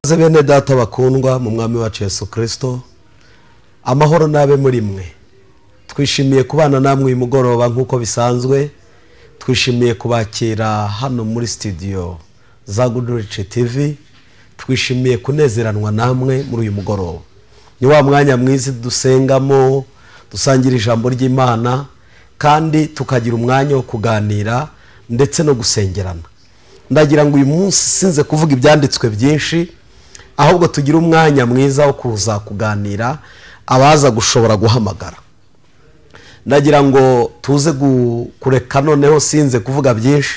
Bene data bakundwa mu mwami wacu Yesu Kristo, amahoro nabe muri mwe. Twishimiye kubana namwe uyu mugoroba nkuko bisanzwe. Twishimiye kubakira hano muri studio za Good Rich TV. Twishimiye kunezeranwa namwe muri uyu mugoroba. Ni wa mwanya mwiza dusengamo, dusangira ijambo ry'Imana kandi tukagira umwanya wo kuganira ndetse no gusengerana. Ndagira ngo uyu munsi sinze kuvuga ibyanditswe byinshi, ahubwo tugira umwanya mwiza wo kuza kuganira abaza gushobora guhamagara. Ndagira ngo tuze kureka noneho sinze kuvuga byinshi,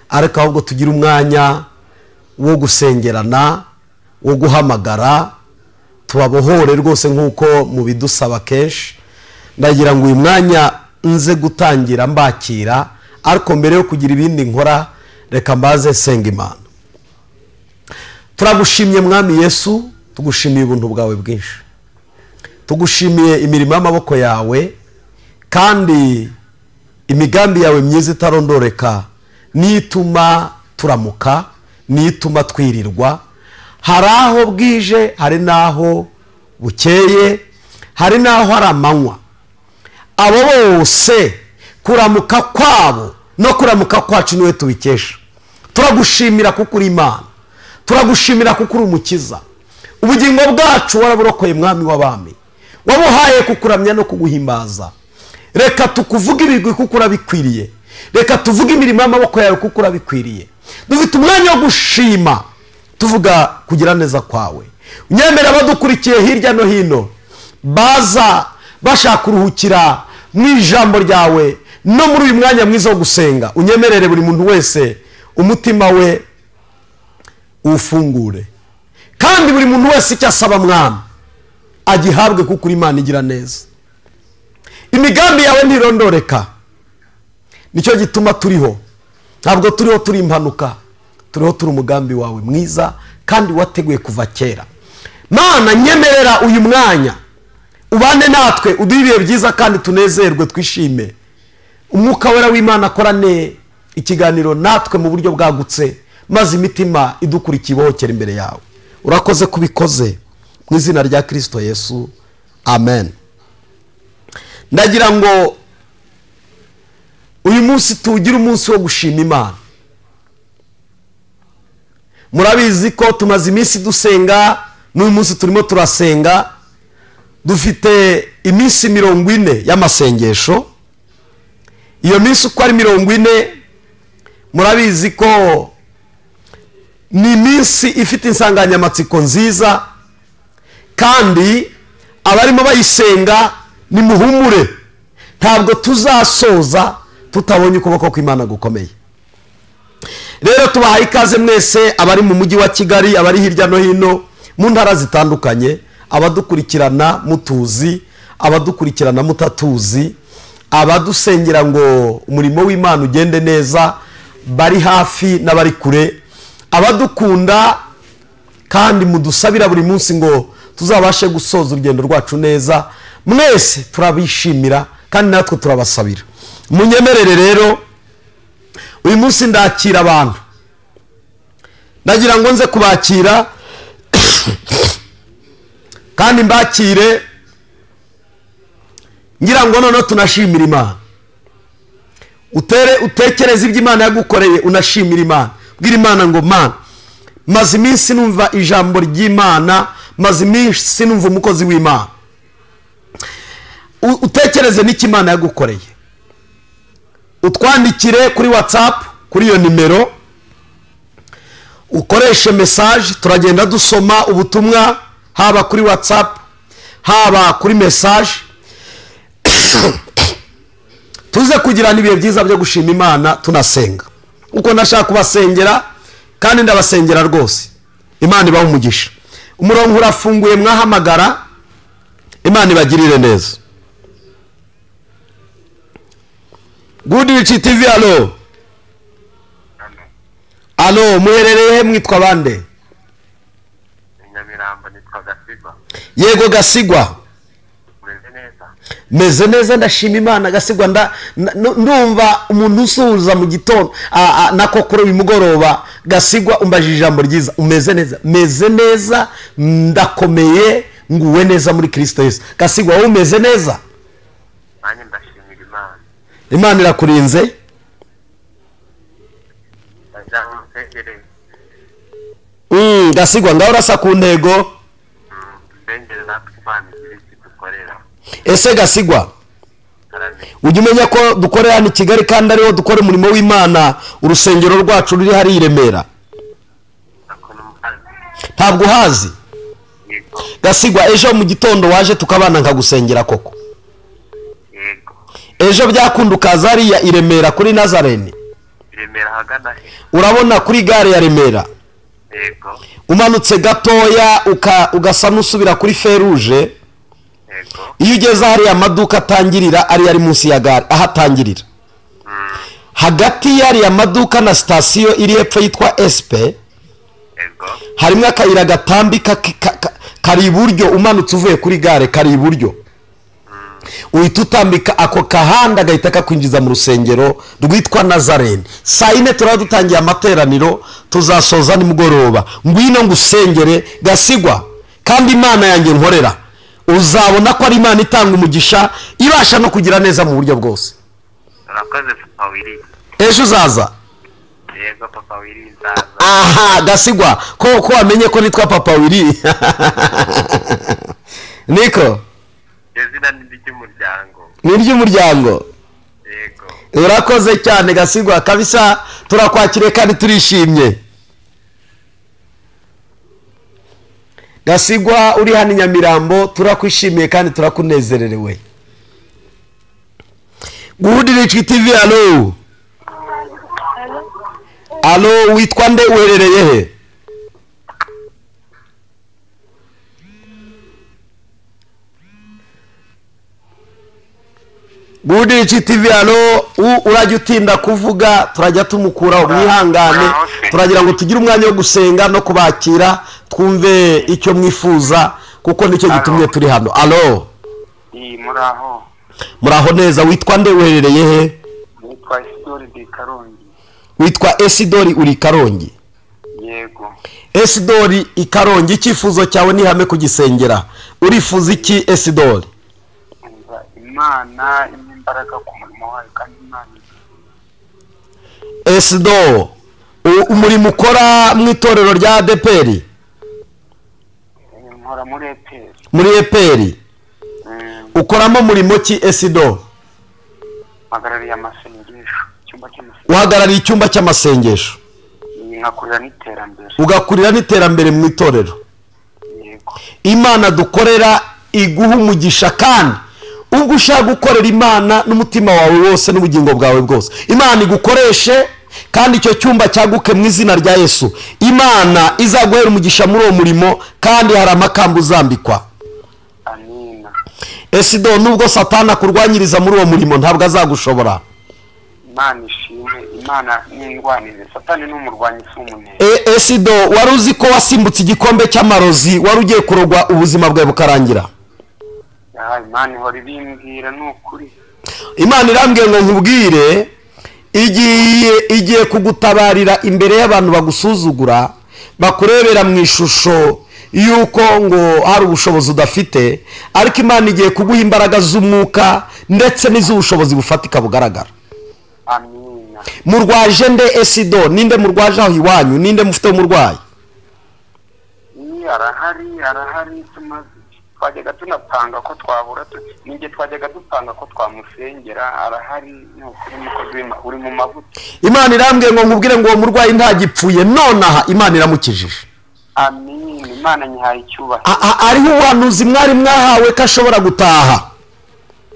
ariko ahubwo tugira umwanya wo gusengerana, wo guhamagara, tubabohore rwose nkuko mu bidusaba kenshi. Ndagira ngo uyu mwanya nze gutangira mbakira, ariko mbere yo kugira ibindi nkora reka mbaze senga Imana. Turagushimiye mwami Yesu, tugushimiye ubuntu bwawe bwinshi, tugushimiye imirimo y'amaboko yawe kandi imigambi yawe myiza itarondoreka, nituma turamuka, nituma twirirwa. Hari aho bwije, hari naho bukeye, hari naho hari amanywa. Abo bose kuramuka kwabo no kuramuka kwacu niwe tubikesha. Turagushimira kuko uri Imana, turagushimira kuko uri Umukiza. Ubugingo bwacu waraburokoye mwami w'abami, wabuhaye kukuramya no kuguhimbaza. Reka tukuvuge ibigwi kuko urabikwiriye, reka tuvuge imirimo y'amaboko yawe kuko urabikwiriye. Dufite umwanya wo gushima, tuvuga kugira neza kwawe. Unyemera abadukurikiye hirya no hino baza bashaka kuruhukira mu ijambo ryawe no muri uyu mwanya mwiza wo gusenga. Unyemerere buri muntu wese umutima we ufungure, kandi buri muntu wese icyo asaba mwami agihabwe kuko uri Imana igira neza. Imigambi yawe ntirondoreka, nicyo gituma turiho. Ntabwo turiho turi impanuka, turiho turi umugambi wawe mwiza kandi wateguye kuva kera. Mana, nyemerera uyu mwanya ubane natwe, uduhe ibihe byiza kandi tunezerwe twishime. Umwuka wera w'Imana akorane ikiganiro natwe mu buryo bwagutse, maze imitima idukurikiye ibohokera imbere yawe. Urakoze kubikoze mu izina rya Kristo Yesu, amen. Ndagira ngo uyu munsi tugire umunsi wo gushima Imana. Murabizi ko tumaze iminsi dusenga, n'uyu munsi turimo turasenga. Dufite iminsi 40 y'amasengesho. Iyo minsi uko ari 40, murabizi ko ni iminsi ifite insanganyamatsiko nziza, kandi abarimo bayisenga ni muhumure, ntabwo tuzasoza tutabonye ukuboko kw'Imana gukomeye. Rero tubahaye ikaze mwese, abari mu mujyi wa Kigali, abari hirya no hino mu ntara zitandukanye, abadukurikirana mutuzi, abadukurikirana mutatuzi, abadusengera ngo umurimo w'Imana ugende neza, bari hafi n'abari kure, abadukunda kandi mudusabira buri munsi ngo tuzabashe gusoza urugendo rwacu neza. Mwese turabishimira kandi natwe turabasabira. Munyemerere rero uyu munsi ndakira abantu. Ndagira ngo nze kubakira kandi mbakire ngira ngo none tunashimira Imana. Utekereze ibyo Imana yagukoreye, unashimira Imana. Bwira Imana ngo Mana, maze iminsi numva ijambo ry'Imana, maze iminsi numva umukozi w'Imana. Utekereze n'iki Imana yagukoreye. Utwandikire kuri WhatsApp kuri iyo nimero, ukoreshe message, turagenda dusoma ubutumwa haba kuri WhatsApp haba kuri message. Tuze kugirana ibihe byiza byo gushima Imana tunasenga. Uko nashaka kubasengera kandi ndabasengera rwose. Imana ibahe umugisha. Umurongo urafunguye, mwahamagara. Imana ibagirire neza. Good Rich TV, alo. Alo, muherereye mwitwa bande? Nyamirambo, nitwa Gasigwa. Yego Gasigwa. Meze neza. meze neza ndashima Imana Gasigwa ndumva umuntu usuhuza mu gitondo nako kuri uyu mugoroba Gasigwa umbajije ijambo ryiza umeze neza meze neza ndakomeye nguwe neza muri Kristo Yesu Gasigwa wowe umeze neza nanjye ndashimira Imana Imana irakurinze Gasigwa ngaho urasa ku ntego sengere natwe Imana iri dukorera ese Gasigwa ujye umenya ko dukorera hano i Kigali kandi ariho dukora umurimo w'Imana urusengero rwacu ruri hari i Remera ntabwo uhazi Gasigwa ejo mu gitondo waje tukabana nkagusengera koko ejo byakunda ukaza hariya i Remera kuri Nazarene Remera hagana he urabona kuri gare ya Remera umanutse gatoya ugasa n'usubira kuri feruje iyo ugeze hariya amaduka atangirira ari munsi ya gare ahatangirira hagati y'ariya maduka na sitasiyo iri hepfo yitwa SP harimo akayira gatambika kari iburyo umanutse uvuye kuri gare kari iburyo uhita utambika ako kahanda gahita kakwinjiza mu rusengero rwitwa Nazarene saa 4 turaba dutangiye amateraniro tuzasoza nimugoroba ngwino ngusengere Gasigwa kandi Imana yanjye nkorera uzabona ko ari Imana itanga umugisha ibasha no kugira neza mu buryo bwose urakoze Papa Willy ejo uzaza yego Papa Willy nzaza aha Gasigwa ko wamenye ko nitwa Papa Willy niko izina ni ry'umuryango ni ry'umuryango yego urakoze cyane Gasigwa kabisa turakwakiriye kandi turishimye Gasigwa uri hano Nyamirambo turakwishimiye kandi turakunezererewe Guhudirichwi TV alo witwa nde uherereye he Guhudirichwi TV urajya utinda kuvuga turajya tumukura umwihangane turagira ngo tugire umwanya wo gusenga no kubakira twumve icyo mwifuza kuko nicyo gitumye turi hano muraho neza witwa nde uherereye he witwa Isidori di Karongi witwa Isidori uri Karongi yego Isidori ikarongi icyifuzo cyawe ni hame kugisengera urifuza iki Isidori Imana imbaraga ku murimo wayo kandi Imana Isidori umurimo ukora mu itorero rya ADPR nkora muri EPR ukoramo murimo ki Isidori hagarariye amasengesho uhagarariye icyumba cy'amasengesho ngakurira n'iterambere ugakurira n'iterambere mu itorero yego Imana dukorera iguha umugisha kandi ubwo ushaka gukorera Imana n'umutima wawe wose n'ubugingo bwawe bwose Imana igukoreshe kandi icyo cyumba cyaguke mu izina rya Yesu Imana izaguhera umugisha muri uwo murimo kandi hari amakamba uzambikwa amina Isidori nubwo Satani akurwanyiriza muri uwo murimo ntabwo azagushobora Imana ishimwe Imana n'indwanire Satani n'umurwanyi s'umunene Isidori wari uzi ko wasimbutse igikombe cy'amarozi wari ugiye kurogwa ubuzima bwawe bukarangira Imana ihora ibimbwira n'ukuri Imana irambwiye ngo nkubwire igiye kugutabarira imbere y'abantu bagusuzugura bakurebera mu ishusho yuko ngo hari ubushobozi udafite ariko Imana igiye kuguha imbaraga z'umwuka ndetse n'iz'ubushobozi bufatika bugaragara amina murwaje nde Isidori ninde murwaje aho iwanyu ninde mufite umurwayi arahari twajyaga tunapanga ko twabura ninjye twajyaga dupanga ko twamusengera arahari n'ukuri mukozi uri mu mavuta Imana irambwiye ngo nkubwire ngo uwo murwayi ntagipfuye nonaha Imana iramukijije amin Imana nyihaye icyubahiro ariho ubuhanuzi mwari mwahawe ko ashobora gutaha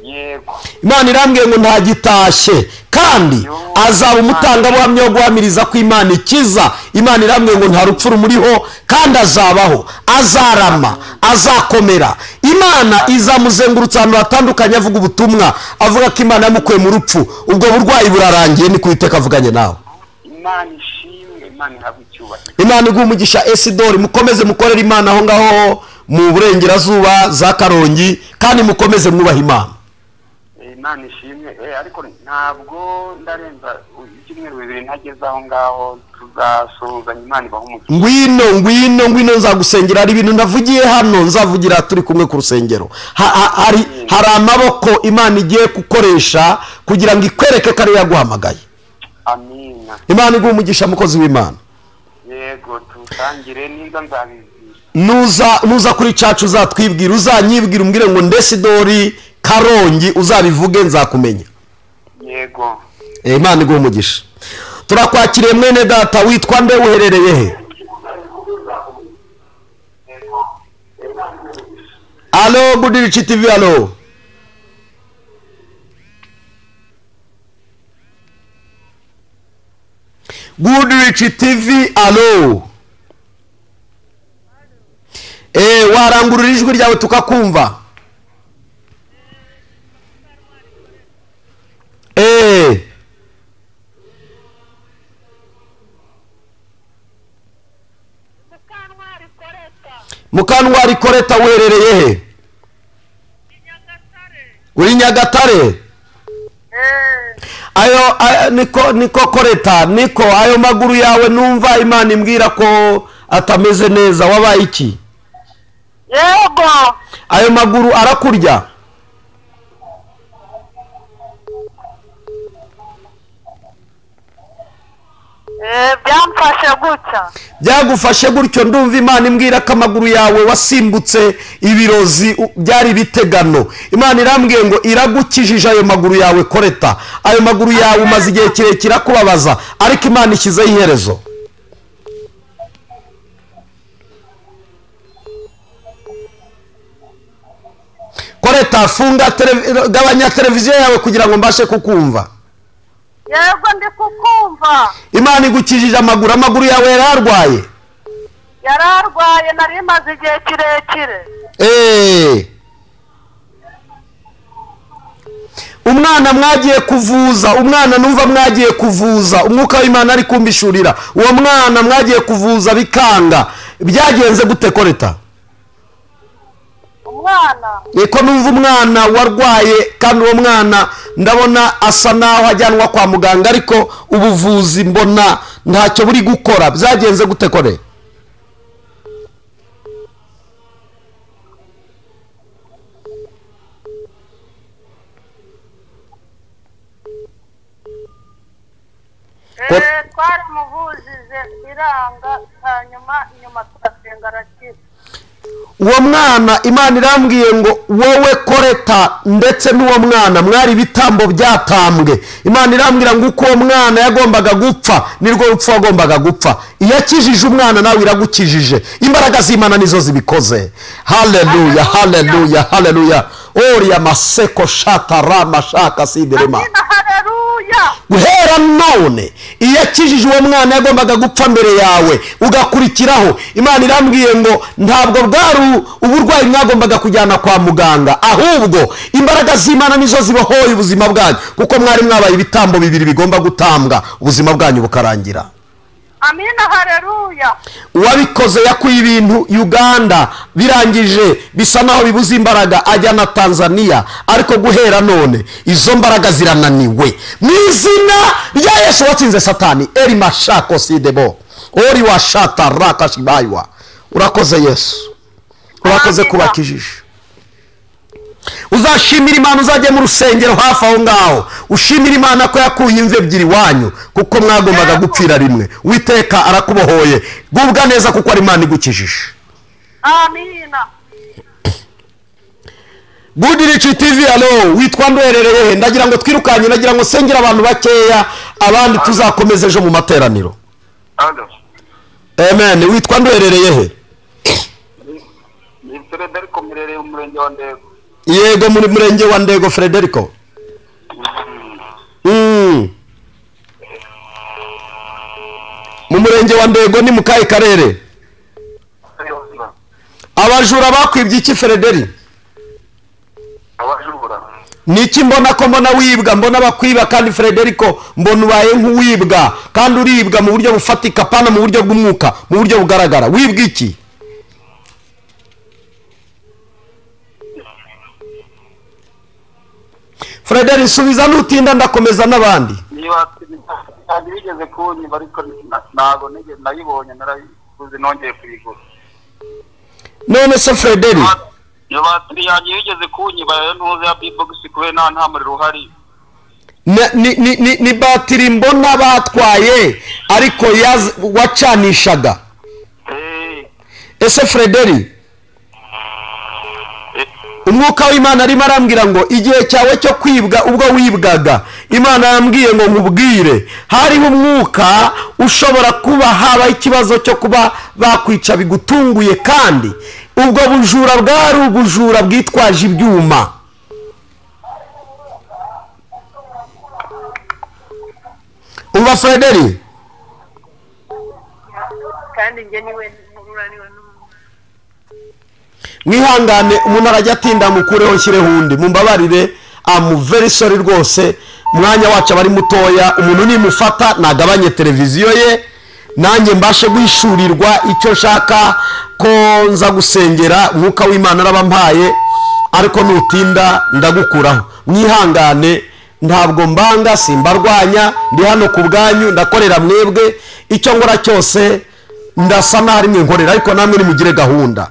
yego Imana irambwiye ngo ntagitashye kandi azaba umutangabuhamya wo guhamiriza ko Imana ikiza Imana irambwiye ngo nta rupfu rumuriho kandi azabaho azarama azakomera Imana izamuzengurutsa ahantu hatandukanye avuga ubutumwa avuga ko Imana yamukuye mu rupfu ubwo burwayi burarangiye ni kwiteka avuganye nawe Imana ishimwe Imana ihabwe icyubahiro Imana iguha umugisha Isidori mukomeze mukorera Imana aho ngaho mu burengerazuba za Karongi kandi mukomeze mwubaha Imana Imana ishimwe ariko ntabwo ndarenza ibyumweru 2 ntageze aho ngaho tuzasuhuzanya Imana ibaho umugisha. ngwino nzagusengera. Hari ibintu ndavugiye hano nzavugira turi kumwe ku rusengero. Hari amaboko Imana igiye gukoresha kugira ngo ikwereke ko ari yaguhamagaye. Amina. Imana iguha umugisha mukozi w'Imana. Yego tutangire ninza nzabizira. Nuza kuri cacu uzatwibwira, uzanyibwira umbwire ngo Ndesidori Karongi, uzabivuge nzakumenya. Yego. Imana iguha umugisha. Turakwakiriye mwene data, witwa nde, uherereye he? Allo Goodrich TV, allo. Goodrich TV, allo. Warangurura ijwi ryawe tukakumva. Mukantwari Koreta, uherereye he? Uri Nyagatare? Ayo niko Koreta, niko ayo maguru yawe numva Imana imbwira ko atameze neza, wabaye iki? Yego. Ayo maguru arakurya? Byamfashe gutya. Byagufashe gutyo, ndumva Imana imbwira ko amaguru yawe wasimbutse ibirozi byari bitegano. Imana irambwiye ngo iragukijije ayo maguru yawe Koreta. Ayo maguru yawe umaze igihe kirekire kubabaza, ariko Imana ishyizeho iherezo. Koreta, gabanya televiziyo yawe kugira ngo mbashe kukumva. Yego ndi kukumva. Imana igukijije amaguru yawe yararwaye? Yararwaye, nari maze igihe kirekire. Umwana mwagiye kuvuza, umwana numva mwagiye kuvuza, umwuka w'Imana ari kumbishurira. Uwo mwana mwagiye kuvuza bikanga, byagenze gute Koreta? Eko numva umwana warwaye, kandi uwo mwana ndabona asa naho ajyanwa kwa muganga, ariko ubuvuzi mbona ntacyo buri gukora. Byagenze gute Kore? Twari muvujije iranga, hanyuma turasenga arakira. Uwo mwana Imana irambwiye ngo wowe Koreta ndetse n'uwo mwana mwari bitambo byatambwe. Imana irambwira ngo uko uwo mwana yagombaga gupfa nirwo rupfu wagombaga gupfa. Iyakijije umwana nawe iragukijije. Imbaraga z'Imana nizo zibikoze. Haleluya, haleluya, haleluya. Oria maseko shata rama shaka siderema. Guhera none iyakijije uwo mwana yagombaga gupfa mbere yawe ugakurikiraho. Imana irambwiye ngo ntabwo bwari uburwayi mwagombaga kujyana kwa muganga, ahubwo imbaraga z'Imana nizo zibohoye ubuzima bwanyu, kuko mwari mwabaye ibitambo bibiri bigomba gutambwa, ubuzima bwanyu bukarangira. Amina, haleluya. Uwabikoze yakuye ibintu Uganda, birangije bisa naho bibuze imbaraga, ajya na Tanzania, ariko guhera none izo mbaraga zirananiwe mu izina rya Yesu watsinze Satani. Eri mashako sidebo ori washata rakashibaiwa. Urakoze Yesu, urakoze kubakijije. Uzashimira Imana, uzajye mu rusengero hafi aho ngaho ushimira Imana ko yakuye imve ebyiri wanyu, kuko mwagombaga gupfira rimwe. Uwiteka arakubohoye, gubwa neza kuko ari Imana igukijije. Amina. Goodrich TV, allo. Witwa nduherereye he? Ndagira ngo twirukanye, ndagira ngo sengera abantu bakeya, abandi tuzakomeza ejo mu materaniro. Allo. Amen. Witwa nduherereye he? Ni Frederico Mirere umurenge wa Ndego. Yego, muri murenge wa Ndego Frederico. Mu murenge wa Ndego ni mu kahe karere? Abajura bakwibye iki Frederico? Abajura niki mbona ko mbona wibwa, mbona bakwiba, kandi Frederico mbona ubaye nk'uwibwa, kandi uribwa mu buryo bufatika, pana mu buryo bw'umwuka, mu buryo bugaragara. Wibwa iki? Frederick subiza nutinda ndakomeza n'abandi. niba bigeze kunyiba ariko ntago nayibonye narayibuze nongeye kuyigura. None se Frederick iyo batiri yanjye bigeze kunyiba ntuze ya bbox kubera nta muriro uhari. ni batiri mbona batwaye ariko wacanishaga. Ese Frederick umwuka w'Imana arimo arambwira ngo igihe cyawe cyo kwibwa ubwo wibwaga Imana yambwiye ngo nkubwire hariho umwuka ushobora kuba haba ikibazo cyo kuba bakwica bigutunguye kandi ubwo bujura bwari ubujura bwitwaje ibyuma. Umva Frederick kandi nge niwe nuraniwe mwihangane umuntu arajya atinda mukureho nshyireho undi mumbabarire very sorry rwose mwanya wacu abari mutoya umuntu nimufata nagabanye televiziyo ye nanjye mbashe guhishurirwa icyo nshaka ko nza gusengera umwuka w'Imana arabampaye ariko nutinda ndagukuraho. Mwihangane ntabwo mbanga simbarwanya ndi hano ku bwanyu ndakorera mwebwe icyo ngora cyose ndasa naho mwe nkorera ariko namwe nimugire gahunda.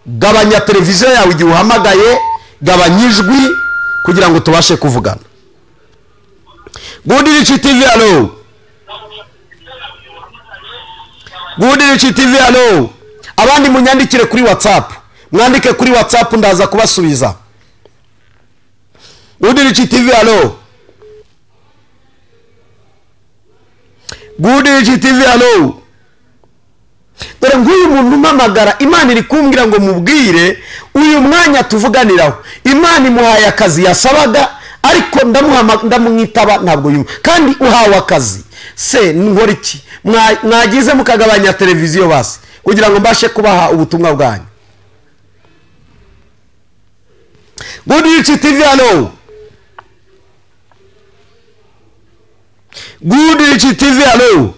Gabanya televiziyo yawe igihe uhamagaye gabanya ijwi kugira ngo tubashe kuvugana. Good Rich TV hello. Good Rich TV hello. Abandi munyandikire kuri WhatsApp. Mwandike kuri WhatsApp ndaza kubasubiza. Good Rich TV hello. Good Rich TV hello. Dore nguyu muntu umamagara Imana iri kumbwira ngo mubwire uyu mwanya tuvuganiraho Imana imuhaye akazi yasabaga ariko ndamwitaba ntabwo yumva kandi uhawe akazi se nkora iki mwagize mukagabanya televiziyo basi kugira ngo mbashe kubaha ubutumwa bwanyu. Good Rich TV hello. Good Rich TV hello.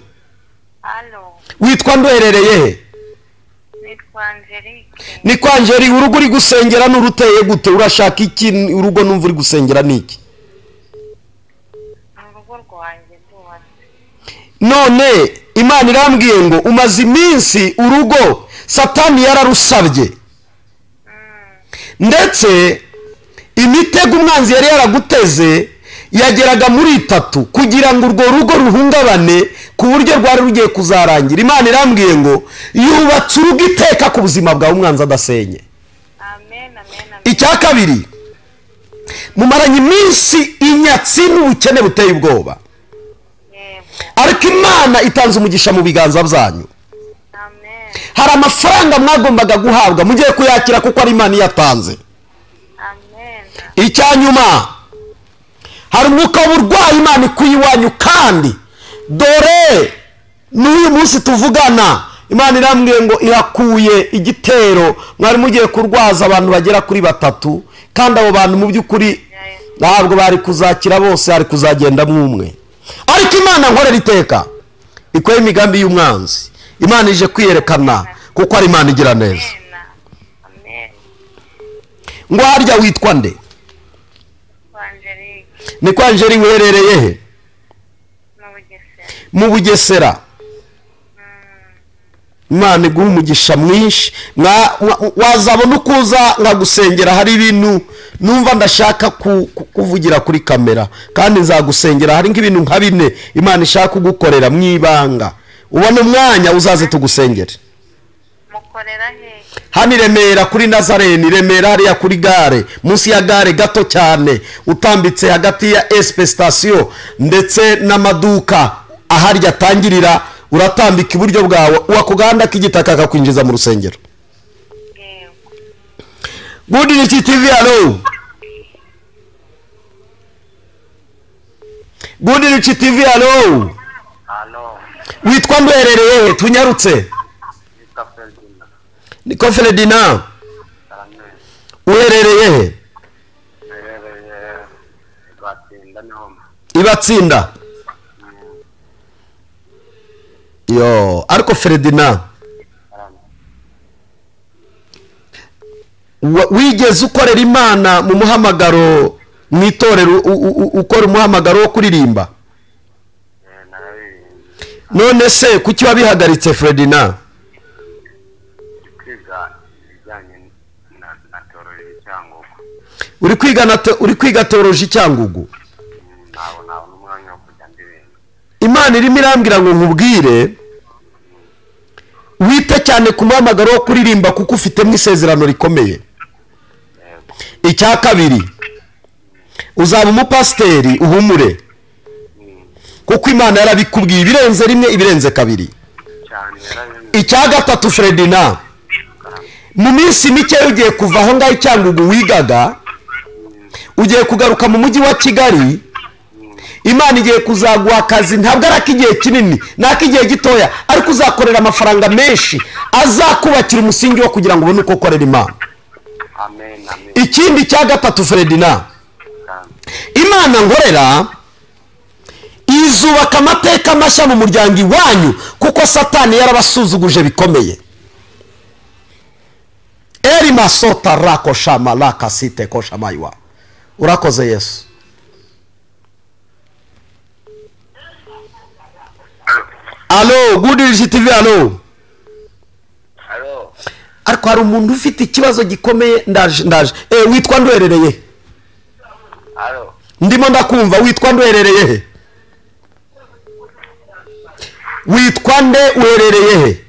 Halo. Witwa nduherereye he? Nitwa Angelique. Ni kwa Angelique urugo uri gusengera n'uruteye gute urashaka iki urugo numva uri gusengera niki? Urugo rwanjye rwubatse. None Imana irambwiye ngo umaze iminsi urugo Satani yararusabye. Ndetse imitego umwanzi yari yaraguteze yageraga muri 3 kugira ngo urwo rugo ruhungabane ku buryo rwari rugiye kuzarangira. Imana irambwiye ngo yubatse urugo iteka ku buzima bwa umwanzi adasenye. Amen amen. Icya kabiri mumaranye iminsi inyatsi n'ubukene buteye ubwoba. Ariko Imana itanze umugisha mu biganza byanyu. Amen. Hari amafaranga mwagombaga guhabwa mugiye kuyakira kuko ari Imana yatanze. Amen. Icyanyuma hari umwuka w'uburwayi Imana ikuyiwanyu kandi dore n'uyu munsi tuvugana Imana irambwiye ngo irakuye igitero mwari mugiye kurwaza abantu bagera kuri 3 kandi abo bantu mu by'ukuri ntabwo bari kuzakira bose hari kuzagenda mwumwe. Ariko Imana nkorera iteka ikoye imigambi y'umwanzi. Imana ije kwiyerekana kuko ari Imana igira neza. Amen. Ngo harya witwa nde? Angelique. Ni kwa Angelique uherereye he? Mu Bugesera. Imana iguha umugisha mwinshi wazabona ukuza nkagusengera hari ibintu numva ndashaka kuvugira kuri kamera kandi nzagusengera hari nk'ibintu nka 4 Imana ishaka kugukorera mwibanga ubona umwanya uzaze tugusengere. Mukorera he? Hani Remera kuri Nazarene Remera hariya kuri gare munsi ya gare gato cyane utambitse hagati ya SP station ndetse n'amaduka aharya atangirira uratambika iburyo bwawe wakuganda k'igitaka akakwinjiza mu rusengero. Good Rich TV hello. Good Rich TV hello. Halo. Witwa nduherereye tunyarutse? Niko Ferdinand. Uherereye he? Ibatsinda. Yo, ariko Ferdinand wigeze ukorera Imana mu muhamagaro mu itorero ukora umuhamagaro wo kuririmba. None se kuki wabihagaritse Fredina? Uri kwiga teoloji Cyangugu. Imana irimo irambwira ngo nkubwire wite cyane ku muhamagaro wo kuririmba kuko ufitemo isezerano rikomeye. Icya kabiri, uzaba umupasiteri uhumure kuko Imana yarabikubwiye ibirenze rimwe ibirenze kabiri. Icya gatatu Fredina, mu minsi mike ugiye kuva aho ngaho Cyangugu wigaga ugiye kugaruka mu mujyi wa Kigali. Imana igiye kuzaguha akazi, ntabwo ari ak'igihe kinini n'ak'igihe gitoya, ariko uzakorera amafaranga menshi azakubakira umusingi wo kugira ngo ubone uko ukorera Imana. Ikindi cya gatatu Fredina, Imana nkorera izubaka amateka mashya mu muryango iwanyu kuko Satani yarabasuzuguje bikomeye. Eri masota rako shama laka site ko shamaywa. Urakoze Yesu. Alo, Good Rich TV, alo. Alo. Ariko hari umuntu ufite ikibazo gikomeye, ndaje. Witwa ndwerereye? Alo. Ndimo ndakumva, witwa ndwerereye he? Witwa nde uherereye he?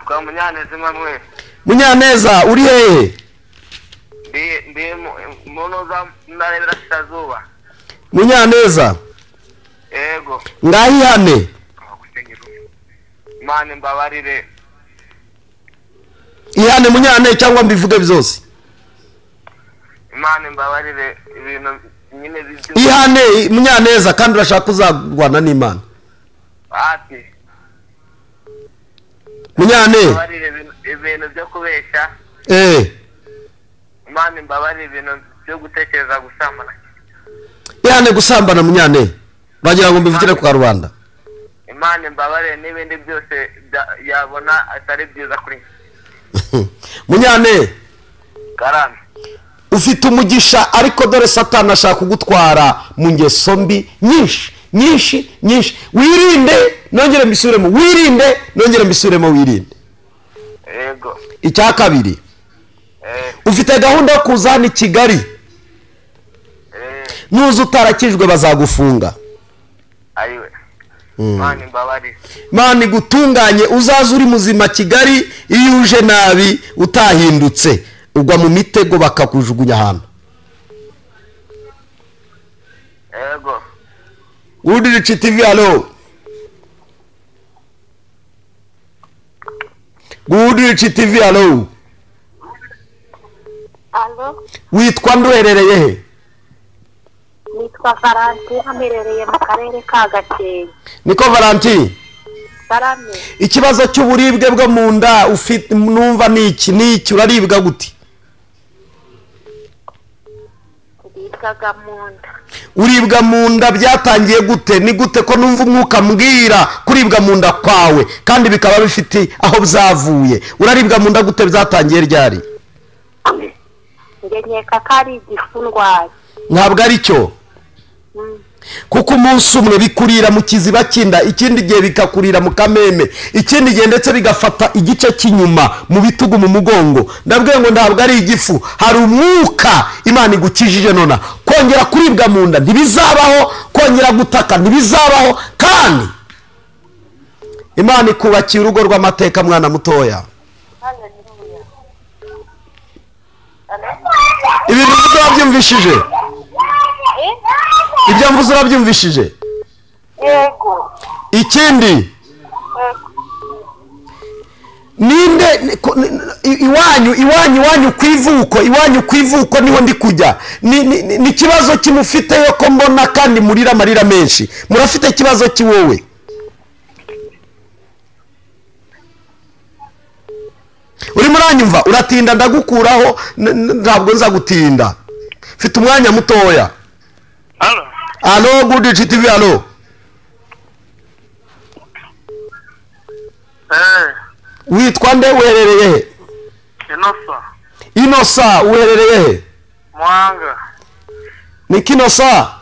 Kwa Munyaneza Emmanuel. Munyaneza uri hehe? Ndi munoza ndarebera Sitazuba. Munyaneza. Ego. Ngahi hane. Imana mbabarire. Ihane Munyane cyangwa mbivuge byose? Imana mbabarire ibintu nyine bizyo. Ihane Munyaneza kandi urashaka kuzagwana n'Imana. Ati. Munyane. Mbabarire ibintu byo kubesha. Imana mbabarire ibintu byo gutekereza gusambana. Ihane gusambana Munyane. Bagira ngo mbivugire ku Karubanda. Imana mbabarire n'ibindi byose yabona atari byiza kuri. Munyane. Karame. Ufite umugisha ariko dore Satani ashaka kugutwara mu ngeso mbi nyinshi. Wirinde nongere mbisubiremo. Wirinde nongere mbisubiremo wirinde. Ego. Icya kabiri. Ufite gahunda yo kuza hano i Kigali. Nuza utarakijwe bazagufunga. Ayiwe. Mani mbabarire. Mani gutunganye uzaza uri muzima Kigali, iyo uje nabi utahindutse ugwa mu mitego bakakujugunya hano. Ego. Good Rich TV, alo. Good Rich TV, alo. Alo. Witwa ndwerereye he? Nitwa Valentine, amerereye mu karere ka Gakenke. Niko Valentine. Karame. Ikibazo cy'uburibwe bwo mu nda ufite numva niki uraribwa gute? Uribwaga mu nda. Uribwa mu nda byatangiye gute? Ni gute ko numva umwuka mbwira kuribwa mu nda kwawe kandi bikaba bifite aho byavuye? Uraribwa mu nda gute, byatangiye ryari? Nkeka ko ari igifu ndwaye. Ntabwo ari cyo. Kuko umunsi umwe bikurira mu kiziba cy'inda, ikindi gihe bikakurira mu kameme, ikindi gihe ndetse bigafata igice cy'inyuma mu bitugu mu mugongo. Ndabwiye ngo ntabwo ari igifu, hari umwuka Imana igukijije nona. Kongera kuribwa mu nda ntibizabaho, kongera gutaka ntibizabaho, kandi Imana ikubakiye urugo rw'amateka mwana mutoya. Ibintu urabyumvishije? Ibyo mvuze urabyumvishije? Yego. Ikindi ninde iwanyu kwivuko niho ndi kujya. Ni kibazo kimufite yo ko mbona kandi murira amarira menshi. Murafite kibazo ki wowe? Uri muranyumva? Uratinda ndagukuraho, ntabwo nza gutinda. Mfite umwanya mutoya. Alo. Alo, Good Rich TV, alo. Witwa nde uherereye he? Inosa. Inosa uherereye he? Muhanga. ni kino sa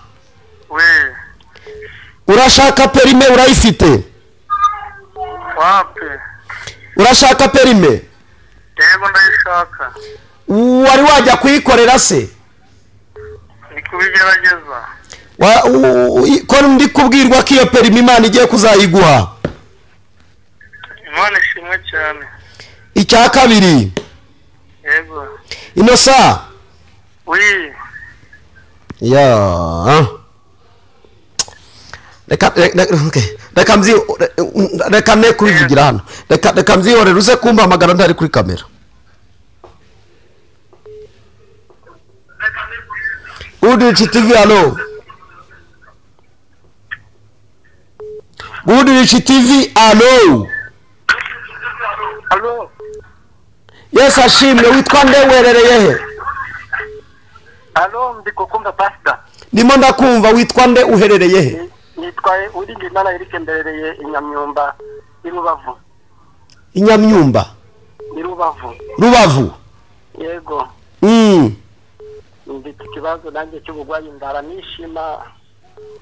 we urashaka perime urayifite wape urashaka perime yego ndayishaka wari wajya kuyikorera se ni kubigerageza ko ndi kubwirwa ko iyo perime Imana igiye kuzayiguha Imana ishimwe cyane icya kabiri yego ino sa we ya reka ne kubivugira hano reka mbyihorere uze kumpamagara ntari kuri kamera Goodrich TV alo Goodrich TV alo Allo Yes ashimwe witwa nde werereye he Allo ndikukumva pastor Ndimo ndakumva witwa nde uherereye he nitwaye Urinda Imana Eric mberereye Inyamyumba irubavu Inyamyumba Rubavu yego ndite kibazo nanjye cy'ubugwayi ndara nishima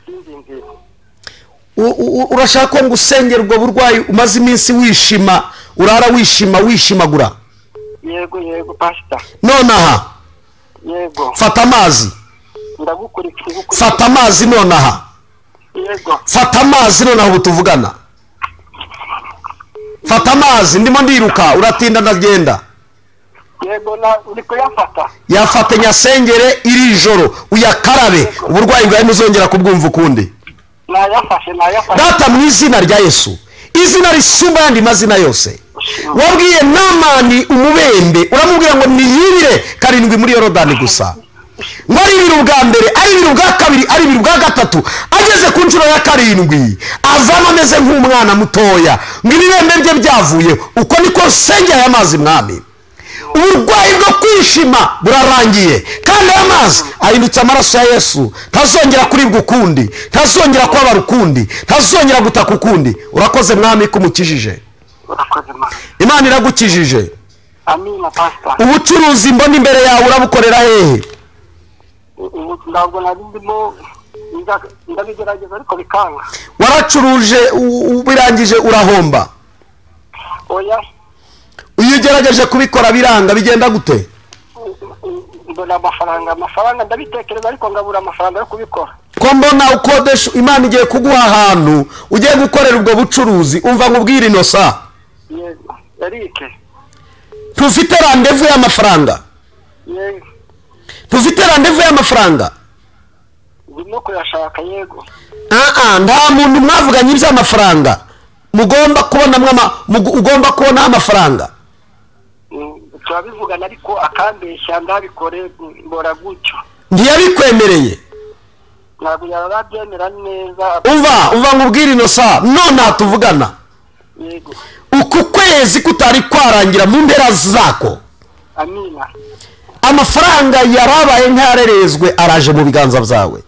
sinzinzi urashaka ngo usengere ubwo burwayi umaze iminsi wishima urara wishimagura yego pastor nonaha yego fata amazi ndagukurikira fata amazi nonaha yego fata amazi nonaha ubu tuvugana fata amazi ndimo ndiruka uratinda ndagenda yego uri kuyafata yafate nyasengere iri joro uyakarabe uburwayi bwawe muzongera kubwumva ukundi nayafashe data mu izina rya Yesu izina risumba yandi mazina yose wabwiye Namani umubembe uramubwira ngo niyibire 7 muri Yorodani gusa ngo ari ibiru bwa mbere ari ibiru bwa kabiri ari ibiru bwa gatatu ageze ku nshuro ya 7 avamo ameze nk'umwana mutoya ngo ibirembe bye byavuye uko niko sengera amazi mwami uburwayi bwo kwishima burarangiye kandi amazi ahindutse amaraso ya Yesu ntazongera kuribwa ukundi ntazongera kwabara ukundi ntazongera gutaka ukundi urakoze mwami kumukijije Imana iragukijije amina pastor ubucuruzi mbona imbere yawe urabukorera hehe ntabwo narindimo ndabigerageza ariko bikanga waracuruje ubirangije urahomba oya iyo ugerageje kubikora biranga bigenda gute mbona amafaranga ndabitekereza ariko ngabura amafaranga yo kubikora ko mbona ukodesha Imana igiye kuguha ahantu ugiye gukorera ubwo bucuruzi umva nkubwire inosa yego Eric tufite randevu y'amafaranga yego tufite randevu y'amafaranga ndimo kuyashaka yego nta muntu mwavuganye iby'amafaranga ugomba kubona amafaranga turabivugana ariko akambeshya ndabikore mbora gutyo ntiyabikwemereye ntabwo yarabyemera neza umva nkubwire inosa none tuvugana yego uku kwezi kutari kwarangira mu mpera zako amina amafaranga yarabaye nk'arerezwe araje mu biganza byawe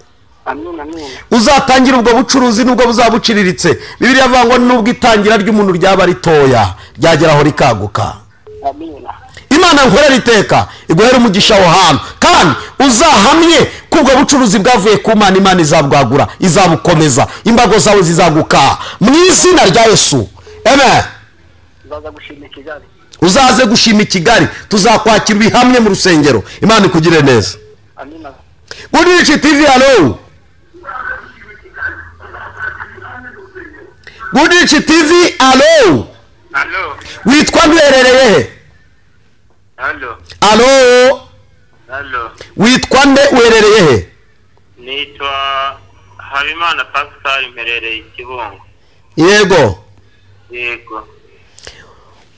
amina uzatangira ubwo bucuruzi nubwo buzabuciriritse Bibiliya avuga ngo nubwo itangira ry'umuntu ryaba ritoya ryageraho rikaguka amina Imana nkorera iteka iguhera umugisha wo hantu kandi uzahamye kubwo bucuruzi bwavuye ku Mana Imana izabwagura izabukomeza imbago zawe zizaguka mu izina rya Yesu amen uzaze gushima Kigali tuzakwakira bihamye mu rusengero Imana ikugire neza amina Goodrich TV alo Goodrich TV alo witwa ndwerereye he Allo witwa nde werereye he nitwa Habimana Pascal mperereye Kibungo yego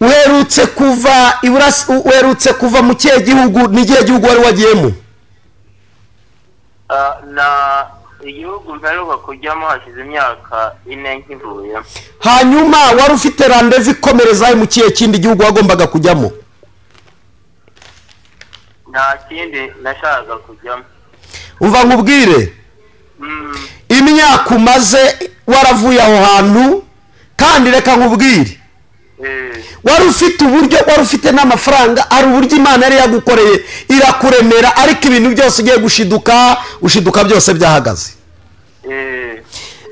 uherutse kuva mu kihe gihugu n'igihe gihugu wari wagiyemo na igihugu mperuka kujyamo hashize imyaka 4 nkivuye hanyuma wari ufite randevu ikomereza mu kihe kindi gihugu wagombaga kujyamo nta kindi nashaka kujyamo umva nkubwire imyaka umaze waravuye aho hantu kandi reka nkubwire wari ufite uburyo, wari ufite n'amafaranga, ari uburyo Imana yari yagukoreye irakuremera, ariko ibintu byose ugiye ushiduka byose byahagaze.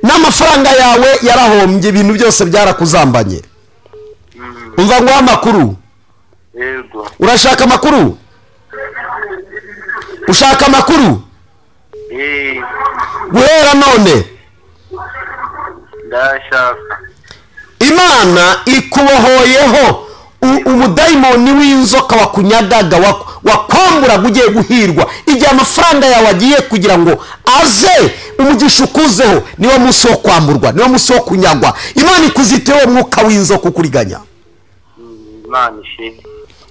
N'amafaranga yawe yarahombye, ibintu byose byarakuzambanye. Umva ngo amakuru. Yego. Urashaka amakuru? Ushaka amakuru? Guhera none ndashaka. Imana ikubohoyeho umudayimoni w'inzoka wakunyagaga, wakwambura ugiye guhirwa. Igihe amafaranga yawe agiye kugira ngo aze umugisha ukuzeho, niwo munsi wo kwamburwa, niwo munsi wo kunyagwa. Imana ikuziteho umwuka w'inzoka ukuriganya. Imana ishimwe.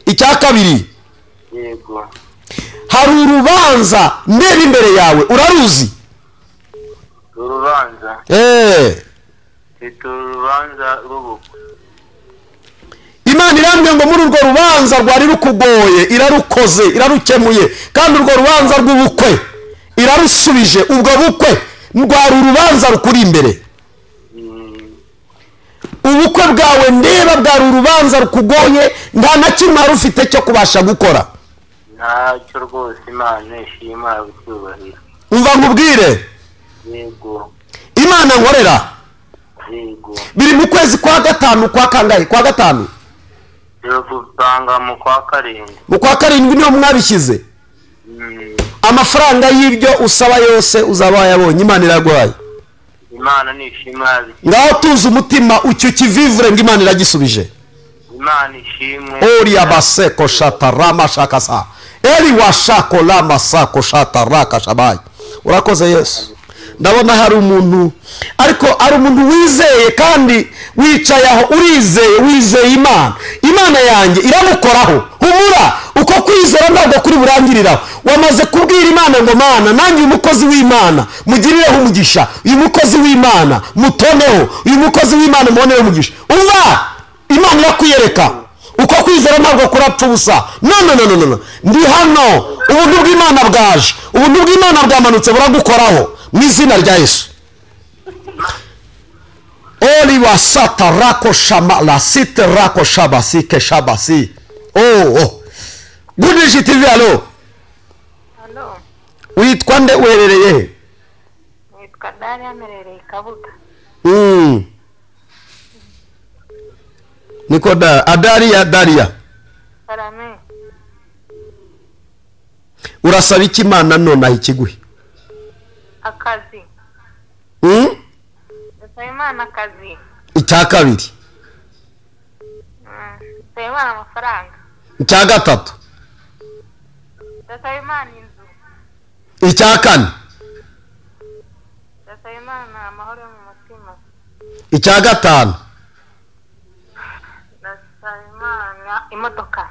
Icya kabiri, Yego. hari urubanza ndeba imbere yawe, uraruzi? Urubanza. Ito urubanza rw'ubukwe. Imana irambye ngo muri urwo rubanza rwari rukugoye irarukoze, irarukemuye, kandi urwo rubanza rw'ubukwe irarusubije. Ubwo bukwe rwari urubanza rukuri imbere. Ubukwe bwawe ndeba bwari urubanza rukugoye, nta na kimwe wari ufite cyo kubasha gukora. Ntacyo rwose, Imana ishimwe abicyubahiro. Umva nkubwire. Yego. Imana nkorera. Yego. Biri mu kwezi kwa gatanu, kwa kangahe? Kwa gatanu. Gupanga mu kwa karindwi. Mu kwa karindwi niho mwabishyize. Amafaranga y'ibyo usaba yose uzaba wayabonye. Imana iraguhaye. Imana nishimwe abicyubahiro. Ngaho tuzi umutima ucyo kivivure ngo Imana iragisubije. Imana ishimwe. Oria baseko shatarama shakasa. Eli washako lama sako shataraka shabaye. Urakoze Yesu. Ndabona hari umuntu, ariko ari umuntu wizeye kandi wicaye aho wizeye Imana. Imana yanjye iramukoraho. Humura, uko kwizera ntabwo kuri burangiriraho. Wamaze kubwira Imana ngo Mana, nanjye uyu mukozi w'Imana mugirireho umugisha. Uyu mukozi w'Imana mutoneho. Uyu mukozi w'Imana muboneho umugisha. Umva, Imana irakwiyereka. Uko kwizera ntabwo kurapfa ubusa. No. Ndi hano, ubuntu bw'Imana bwaje. Ubuntu bw'Imana bwamanutse buragukoraho mu izina rya Yesu. Oli wasata rako shama la site rako shabasi ke shabasi. Good Vision TV, alo. Halo. Witwa nde, uherereye he? Nitwa Daria, mperereye Kabuga. Niko Daria. Karame. Urasaba iki Imana none ikiguhe? Akazi. Ndasaba Imana akazi. Icya kabiri. Ndasaba Imana amafaranga. Icya gatatu. Ndasaba Imana inzu. Icya kane. Ndasaba Imana amahoro yo mu mutima. Icya gatanu. Ndasaba Imana imodoka.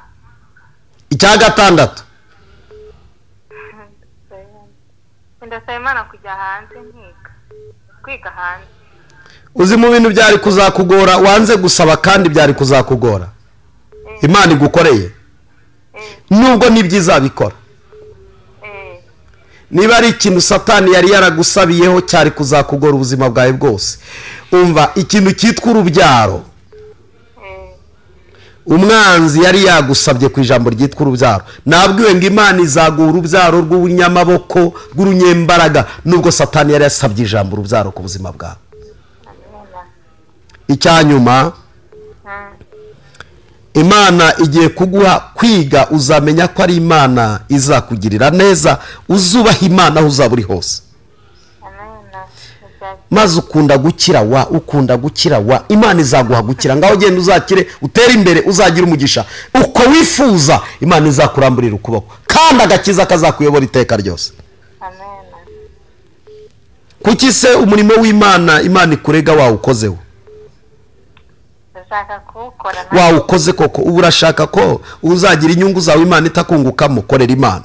Icya gatandatu. Ndasaba Imana kujya hanze kwiga hanze. Uzi mu bintu byari kuzakugora wanze gusaba kandi byari kuzakugora. Imana igukoreye. Nubwo nibyiza bikora. Niba ari ikintu Satani yari yaragusabiyeho cyari kuzakugora ubuzima bwawe bwose. Umva, ikintu cyitwa urubyaro. Umwanzi yari yagusabye ku ijambo ryitwa urubyaro. Nabwiwe ngo Imana izaguha urubyaro rw'ubunyamaboko, rw'urunyembaraga, nubwo Satani yari yasabye ijambo urubyaro ku buzima bwawe. Icyanyuma, Imana igiye kuguha kwiga, uzamenya ko ari Imana izakugirira neza, uzubaha Imana aho uzaba uri hose. Maze ukunda gukira wa Imana izaguha gukira. Ngaho genda uzakire, utere imbere, uzagira umugisha. Uko wifuza Imana izakuramburira ukuboko, kandi agakiza kazakuyobora iteka ryose. Kuki se umurimo w'Imana Imana ikurega wawukozeho? Wawukoze koko? Ubu urashaka ko uzagira inyungu zawe Imana itakungukamo? Korera Imana.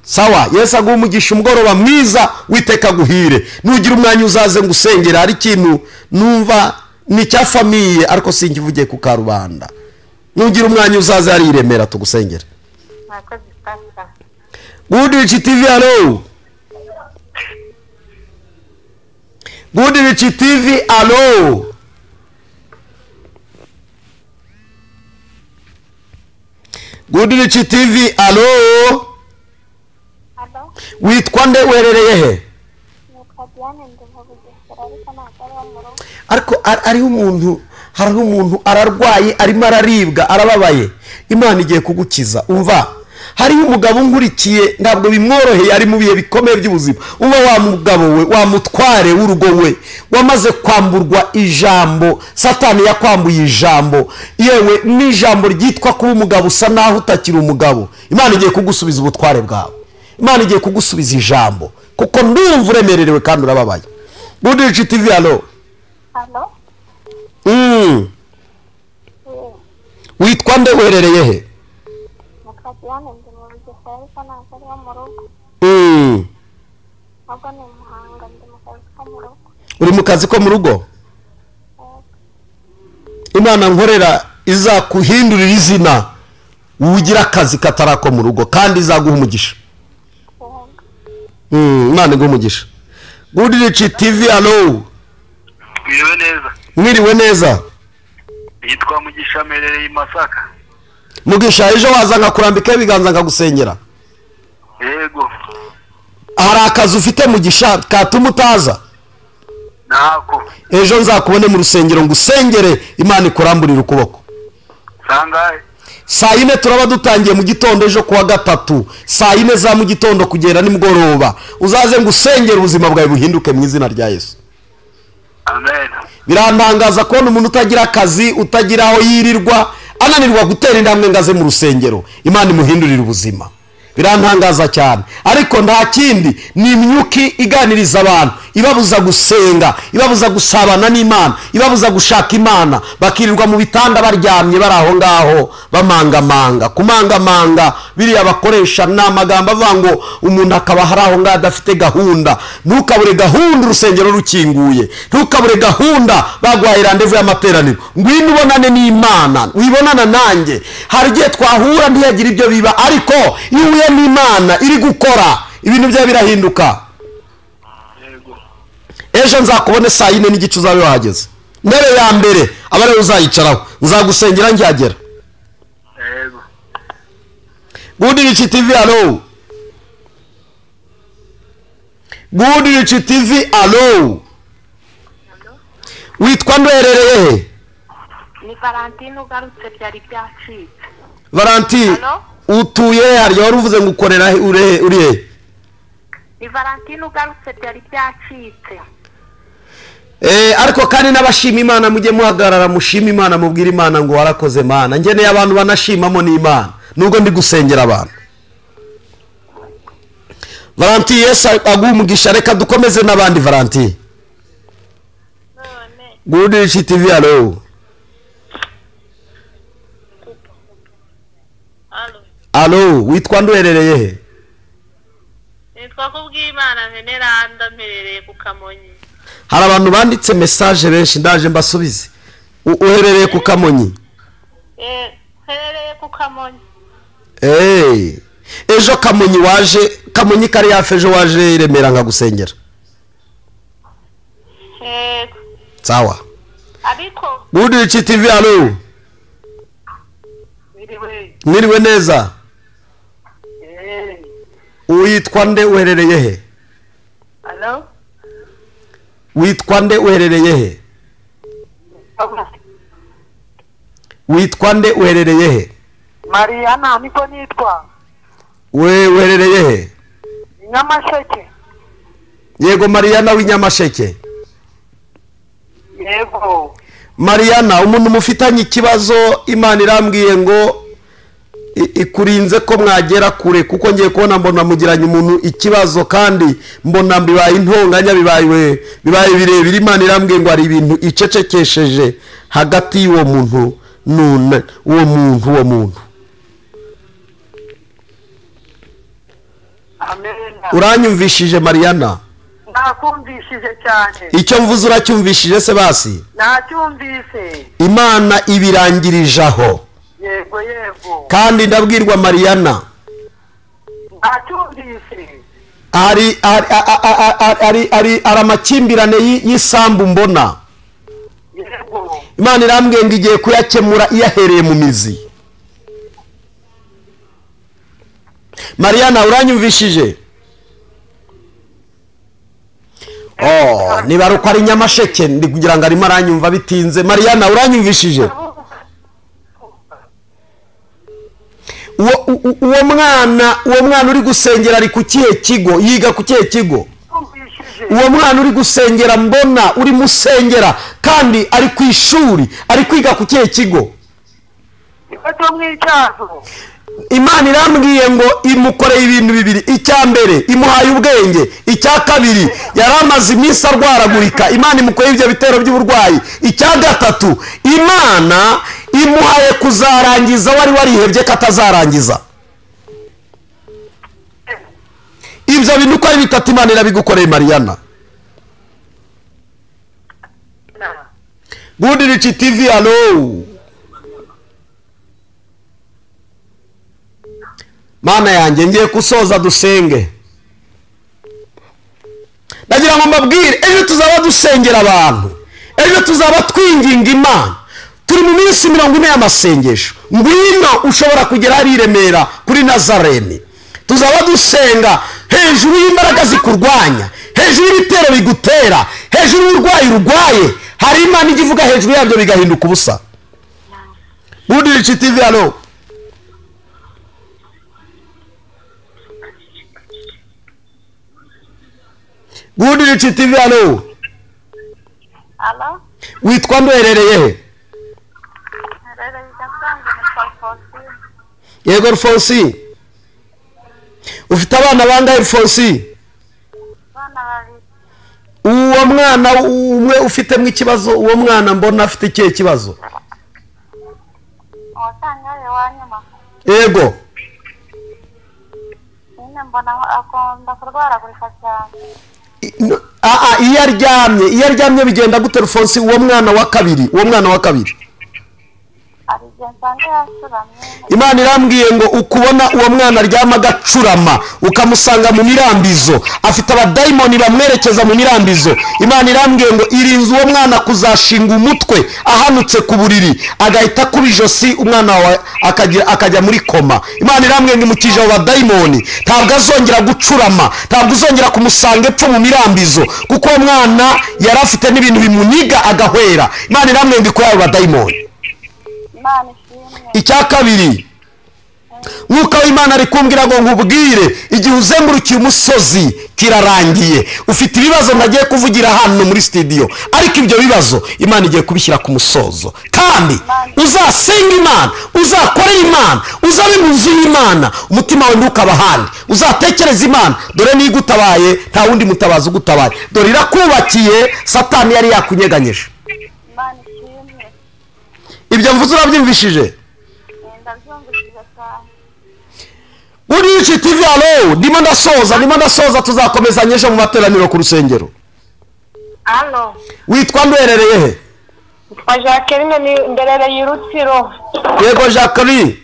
Sawa, Yesu aguha umugisha umugoroba mwiza, witeka guhire. Nugira umwanya uzaze ngusengera. Hari ikintu numva ni cya famiye ariko sinkivugiye ku karubanda. Nugira umwanya uzaze ari Iremera tugusengera. Good Vision TV, alo. Good Vision TV, alo. Rich TV. Alo, Halo, witwa nde uherereye he? nitwa Diane ndi mu Bugesera ariko ntabwo ari wo mu rugo. Ariko hariho umuntu ararwaye arimo araribwa arababaye, Imana igiye kugukiza. Umva, hariho umugabo nkurikiye ntabwo bimworoheye, ari mu bihe bikomeye by'ubuzima. Uba wa mugabo we, wa mutware w'urugo we, wamaze kwamburwa ijambo, Satani yakwambuye ijambo, yewe n'ijambo ryitwa kuba umugabo usa naho utakiri umugabo. Imana igiye kugusubiza ubutware bwawe, Imana igiye kugusubiza ijambo, kuko ndumva uremererewe kandi urababaye. Good Rich TV. Alo. Halo, Witwa nde uherereye he? nitwa Diane ndi mu Bugesera ariko ntabwo ari wo mu rugo. Ahubwo ni i Muhanga ndi mu kazi ko mu rugo. Uri mu kazi ko mu rugo? Imana nkorera izakuhindurira izina, ugira akazi katarako mu rugo kandi izaguha umugisha. Imana iguha umugisha. Good Rich TV. Alo. Mwiriwe neza. Mwiriwe neza. Yitwa Mugisha merereye i Masaka. Mugisha, ejo waza nkakurambika ibiganza nkagusengera. Yego. Hari akazi ufite Mugisha katuma utaza? Nako. Ejo nzakubone mu rusengero ngusengere, Imana ikuramburira ukuboko. Sangahe? Saa 4 turaba dutangiye mu gitondo ejo kuwa gatatu, saa 4 za mu gitondo kugera nimugoroba. Uzaze ngusengere ubuzima bwawe buhinduke mu izina rya Yesu. Amen. Birantangaza kubona umuntu utagira akazi, utagira aho yirirwa, ananirwa gutera intambwe ngaze mu rusengero. Imana imuhindurira ubuzima. Birantangaza cyane, ariko nta kindi, ni imyuki iganiriza abantu, ibabuza gusenga, ibabuza gusabana n'Imana, ibabuza gushaka Imana, bakirirwa mu bitanda baryamye bari aho ngaho bamangamanga. Kumangamanga biriya bakoresha ni amagambo avuga ngo umuntu akaba hari aho ngaho adafite gahunda. Ntukabure gahunda urusengero rukinguye, ntukabure gahunda bagwaye randevu y'amateraniro. Ngwino ubonane n'Imana, wibonana nanjye. Hari igihe twahura ntiyagira ibyo biba, ariko iyo uhuye n'Imana iri gukora ibintu byawe birahinduka. Ejo nzakubone saa 4 n'igice uzabe wahageze. Ndere ya mbere abare uzayicaraho, nzagusengera njyagera. Yego. Good Rich TV. Alo. Good Rich TV. Alo. Witwa nduherereye he? Ni Valentine ugarutse byari byacitse. Valentine. Halo? Utuye harya wari uvuze ngo ukorera uri he? Ni Valentine ugarutse byari byacitse. Ariko kandi n'abashima Imana mujye muhagarara mushima Imana, mubwira Imana ngo warakoze Mana. Ngeneye abantu banashimamo n'Imana nubwo ndi gusengera abantu. Valentine, Yesu aguha umugisha. Reka dukomeze n'abandi. Valentine. Good Rich TV. Alo. Alo, witwa nduherereye he? Nitwa Kubwimana Veneranda mperereye ku Kamonyi. Hari abantu banditse message benshi ndaje mbasubize. Uherereye ku Kamonyi? Herereye ku Kamonyi. Ejo Kamonyi waje, Kamonyi kari yafe ejo waje Remera nkagusengera. Sawa. Ariko Good Rich TV. Alo. Mwiriwe neza. Witwa nde uherereye he? Halo? Witwa nde uherereye he? Witwa nde uherereye he? Mariana niko nitwa. We uherereye he? Nyamasheke. Yego Mariana w'inyamasheke. Yego. Mariana, umuntu mufitanye ikibazo Imana irambwiye ngo ikurinze ko mwagera kure, kuko ngiye kubona mbona mugiranye umuntu ikibazo kandi mbona bibaye intonganya, bibaye birebire. Imana irambwiye ngo ari ibintu icecekesheje hagati y'uwo muntu none uwo muntu. Amen. Uranyumvishije Mariana? Nakumvishije cyane. Icyo mvuze uracyumvishije se basi? Nacyumvise. Imana ibirangirije aho. Yego yego. Kandi ndabwirwa Mariana, Nacyumvise. ari amakimbirane y'isambu mbona. Yego. Imana irambwiye ngo igiye kuyakemura iyahereye mu mizi. Mariana uranyumvishije? Niba ruko ari Nyamasheke ndi kugira ngo arimo aranyumva bitinze. Mariana uranyumvishije? Uwo mwana uri gusengera ari ku kihe kigo? Yiga ku kihe kigo? Uwo mwana uri gusengera mbona uri musengera kandi ari ku ishuri ari kwiga ku kihe kigo? Imana irambwiye ngo imukoreye ibintu bibiri. Icya mbere imuhaye ubwenge, icya kabiri yaramaze iminsi arwaragurika, Imana imukoreye ibyo bitero by'uburwayi, icya gatatu Imana imuhaye kuzarangiza wari warihebye ko atazarangiza. Ibyo bintu uko ari bitatu Imana irabigukoreye Mariana. Good Rich TV, hello. Mana yanjye ngiye kusoza dusenge. Ndagira ngo mbabwire ejo tuzaba dusengera abantu. Ejo tuzaba twinginga Imana. Turi mu minsi 40 y'amasengesho. Ngwino ushobora kugera ari Remera kuri Nazarene. Tuzaba dusenga hejuru y'imbaraga zikurwanya, hejuru y'ibitero bigutera, hejuru y'urwayi rugwaye. Hari Imana igivuga hejuru yabyo bigahinduka ubusa. Good Rich TV, hello. Good Rich TV, hello. Hello? Witwa nduherereye he? Yego Alphonse. Ufite abana bangahe Alphonse? Bana babiri. Uwo mwana umwe ufite mu ikibazo, uwo mwana mbona afite ikihe kibazo? Watangaye wanyuma. Yego. Nine mbona akunda kurwaragurika cyane. Iyo aryamye bigenda gute Alphonse? Uwo mwana wa kabiri, Imana irambwiye ngo ukubona uwo mwana aryama agacurama ukamusanga mu mirambizo, afite abadayimoni bamwerekeza mu mirambizo. Imana irambwiye ngo irinze uwo mwana kuzashinga umutwe ahanutse ku buriri agahita kuba ijosi, umwana wawe akajya muri koma. Imana irambwiye ngo imukije abo badayimoni, ntabwo azongera gucurama, ntabwo uzongera kumusanga epfo mu mirambizo, kuko uwo mwana yari afite n'ibintu bimuniga agahwera. Imana irambwiye ngo ikore abo badayimoni. Icya kabiri Mwuka w'Imana ari kumbwira ngo nkubwire igihe uzengurukiye umusozi kirarangiye. Ufite ibibazo nagiye kuvugira hano muri studio, ariko ibyo bibazo Imana igiye kubishyira ku musozo. Kandi uzasenga Imana, uzakorera Imana, uzabe mu nzu y'Imana, umutima wawe ntukaba handi, uzatekereza Imana. Dore niyo igutabaye nta wundi mutabazi ugutabaye. Dore irakubakiye, Satani yari yakunyeganyeje. Ibyo mvuze urabyumvishije? Good Rich TV, hello. Ndimo ndasoza tuzakomezanya ejo mu materaniro ku rusengero. Halo. Witwa nduherereye he? Kwa Jacqueline ni nderere y'Urutsiro. Yego Jacqueline.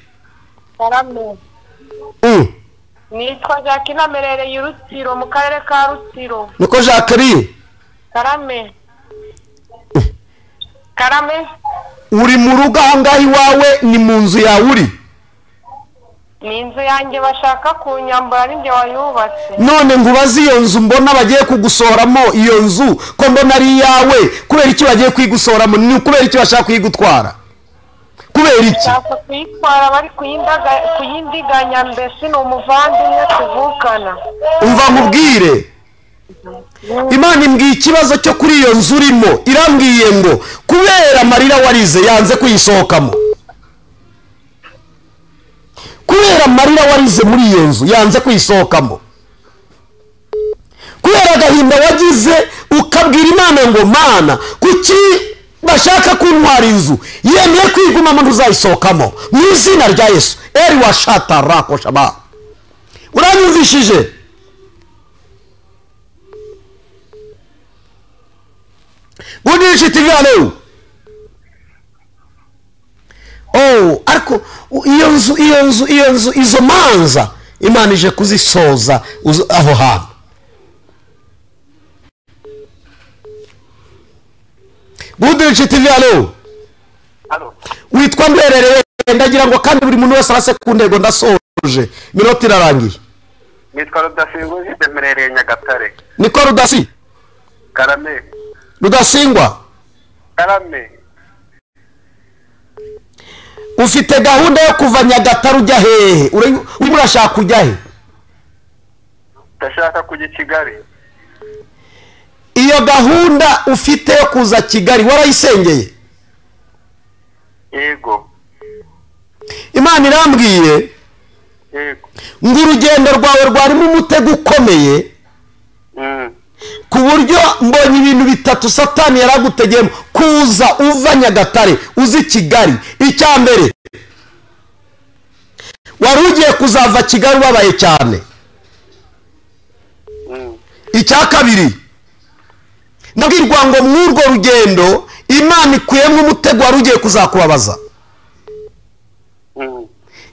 Karame. Nitwa Jacqueline merere y'Urutsiro mu karere ka Rutsiro. Niko Jacqueline. Karame. Karame. Uri mu rugo ahangaha iwawe ni mu nzu yawe uri? Ni inzu yanjye bashaka kunyambura ninjye wayubatse. None ngubaze iyo nzu mbona bagiye kugusohoramo, iyo nzu ko mbona ari iyawe, kubera iki bagiye kwigusohoramo? Ni kubera iki bashaka kuyigutwara? Kubera iki? Bashaka kuyitwara bari kuyindiganya, mbese ni umuvandimwe tuvukana. Umva nkubwire, Imana imbwiye ikibazo cyo kuri iyo nzu urimo. Irambwiye ngo kubera amarira warize yanze kuyisohokamo. Kubera amarira warize muri iyo nzu yanze kuyisohokamo. Kubera agahinda wagize ukabwira Imana ngo Mana kuki bashaka kuntwara inzu, yemeye kwigumamo ntuzayisohokamo mu izina rya Yesu. Eri washata rako shaba. Uranyumvishije? Good Rich TV, hello. Ariko iyo nzu izo manza Imana ije kuzisoza aho hantu. Good Rich TV, hello. Halo. Witwa nduherereye? Ndagira ngo kandi buri muntu wese arase ku ndego ndasoza. ndasoje iminota irarangiye. nitwa Rudasingwa Jemerereye Nyagatare. Niko Rudasi Karame. Rudasingwa, Karame. ufite gahunda yo kuva Nyagatare ujya hehe? Urimo urashaka kujya he? Ndashaka kujya Kigali. Iyo gahunda ufite yo kuza Kigali warayisengeye? Yego. Imana irambwiye Yego. ngo urugendo rwawe rwarimo umutego ukomeye ku buryo mbonye ibintu bitatu Satani yaragutegeyemo kuza uva Nyagatare uzi Kigali. Icya mbere, wari ugiye kuzava Kigali ubabaye cyane. Icya kabiri, ndabwirwa ngo mw'urwo rugendo Imana ikuyemo umutego wari ugiye kuzakubabaza.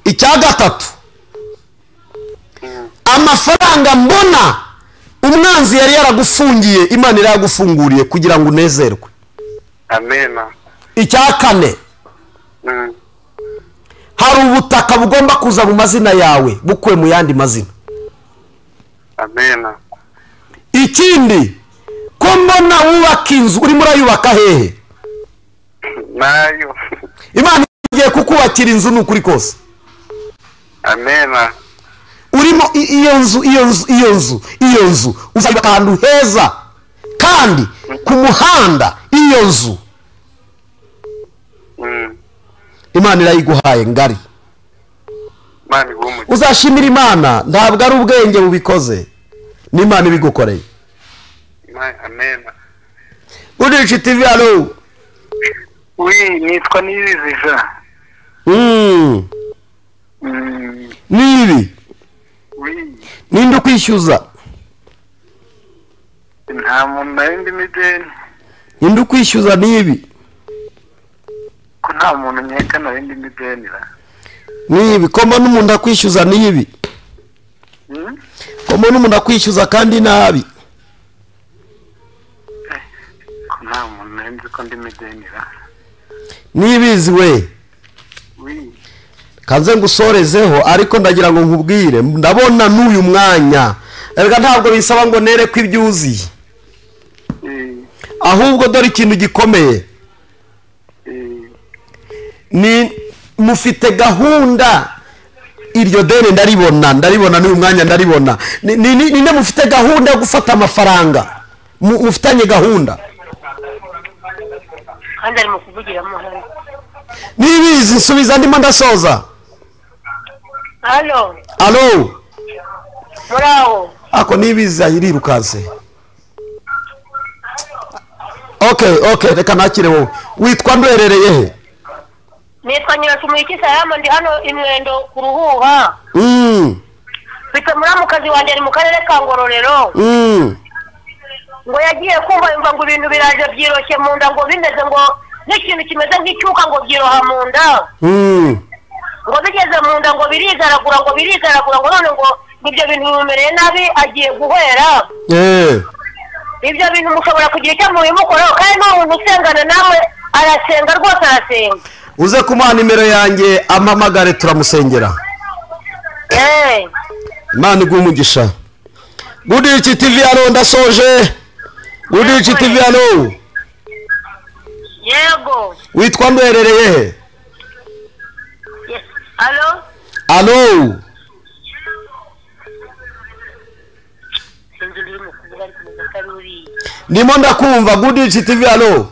Icya gatatu, amafaranga mbona umwanzi yari yaragufungiye Imana iragufunguriye kugira ngo unezerwe. Amena. Icya kane, hari ubutaka bugomba kuza mu mazina yawe bukuwe mu yandi mazina. Amena. Ikindi, ko mbona wubaka inzu urimo urayubaka hehe? Nayo. Imana igiye kukubakira inzu n'ukuri kose. Amena. Urimo iyo nzu uzayubaka ahantu heza kandi ku muhanda. Iyo nzu Imana irayiguhaye ngari. Uzashimira Imana, ntabwo ari ubwenge bubikoze, n'Imana ibigukoreye. Amena. Goodrich TV, allo. Oui, nitwa Niyiziza. Nibi. Oui. Ninde ukwishyuza? Nta muntu narindi mideni. Ninde ukwishyuza nibi? Ko nta muntu nyeka narindi mideni ra. Nibi, koma n'umuntu akwishyuza nibi. Koma n'umuntu akwishyuza kandi nabi. Ko nta muntu narindi ko ndi mideni ra. Nibizi we. Oui. Kanze ngusorezeho ariko ndagira ngo nkubwire, ndabona n'uyu mwanya erega ntabwo bisaba ngo nere ko ibyuzi, ahubwo dore ikintu gikomeye. Ni mufite gahunda, iryo deni ndaribona n'uyu mwanya ndaribona. Ninde mufite gahunda yo gufata amafaranga? Mufitanye gahunda kandi ari mu kuvugiramo hano. Nibizi, nsubiza ndimo ndasoza. Allo. Allo. Muraho. Ako Nibizi ayirirukanse. Okay, reka nakire wowe. Witwa ndwerereye he? Nitwa Nyirasumuyiki Salama, ndi hano Imwendo ku Ruhuha. Bita muramukazi wanjye ari mu karere ka Ngororero. Ngo yagiye kumva yumva ngo ibintu biraje byiroshye mu nda, ngo bimeze ngo n'ikintu kimeze nk'icyuka ngo byiroha mu nda. Ngo bigeze mu nda ngo birigaragura ngo none ngo ibyo bintu bimumereye nabi agiye guhera. Ibyo bintu mushobora kugira icyo mubimukoraho, kandi n'umuntu usengana nawe arasenga rwose arasenga. Uze kumuha nimero yanjye ampamagare turamusengera. Imana iguhe umugisha. Goodrich TV, allo, ndasoje. Goodrich TV, allo. Yego. Witwa ndwerereye he? Yes. Allo. Allo. Ndimo ndakumva. Goodrich TV, allo.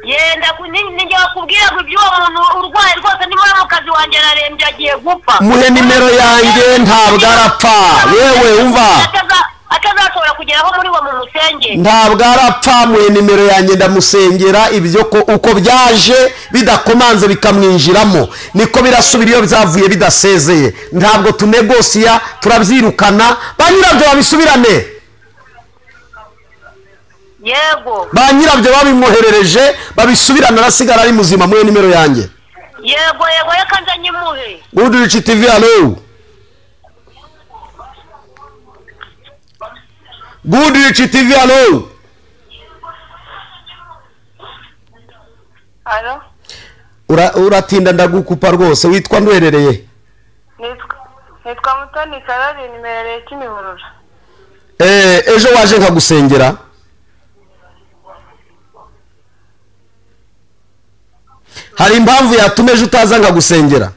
Yenda ninjye bakubwira ngo iby'uwo muntu urwaye rwose ndimo n'umukazi wanjye ararembye agiye gupfa. Muhe nimero yanjye, ntabwo arapfa. Yewe umva, atazashobora kugeraho muri wo mu musenge. ntabwo arapfa. Muhe nimero yanjye ndamusengera. Ibyo ko uko byaje bidakomanze bikamwinjiramo niko birasubira iyo byavuye bidasezeye. Ntabwo tunegosiya, turabyirukana. Ba nyirabyo babisubirane. Yego. Ba nyirabyo babimwoherereje babisubirana, arasigara ari muzima. Muhe nimero yanjye. Yego reka nze nyimuhe. Goodrich TV, allo. Goodrich TV, allo. Allo. Uratinda ndagukupa rwose. Witwa ndwerereye? nitwa Mutoni Karori nimerereye Kimihurura. Ejo waje nkagusengera? Hari impamvu yatuma ejo utaza nkagusengera?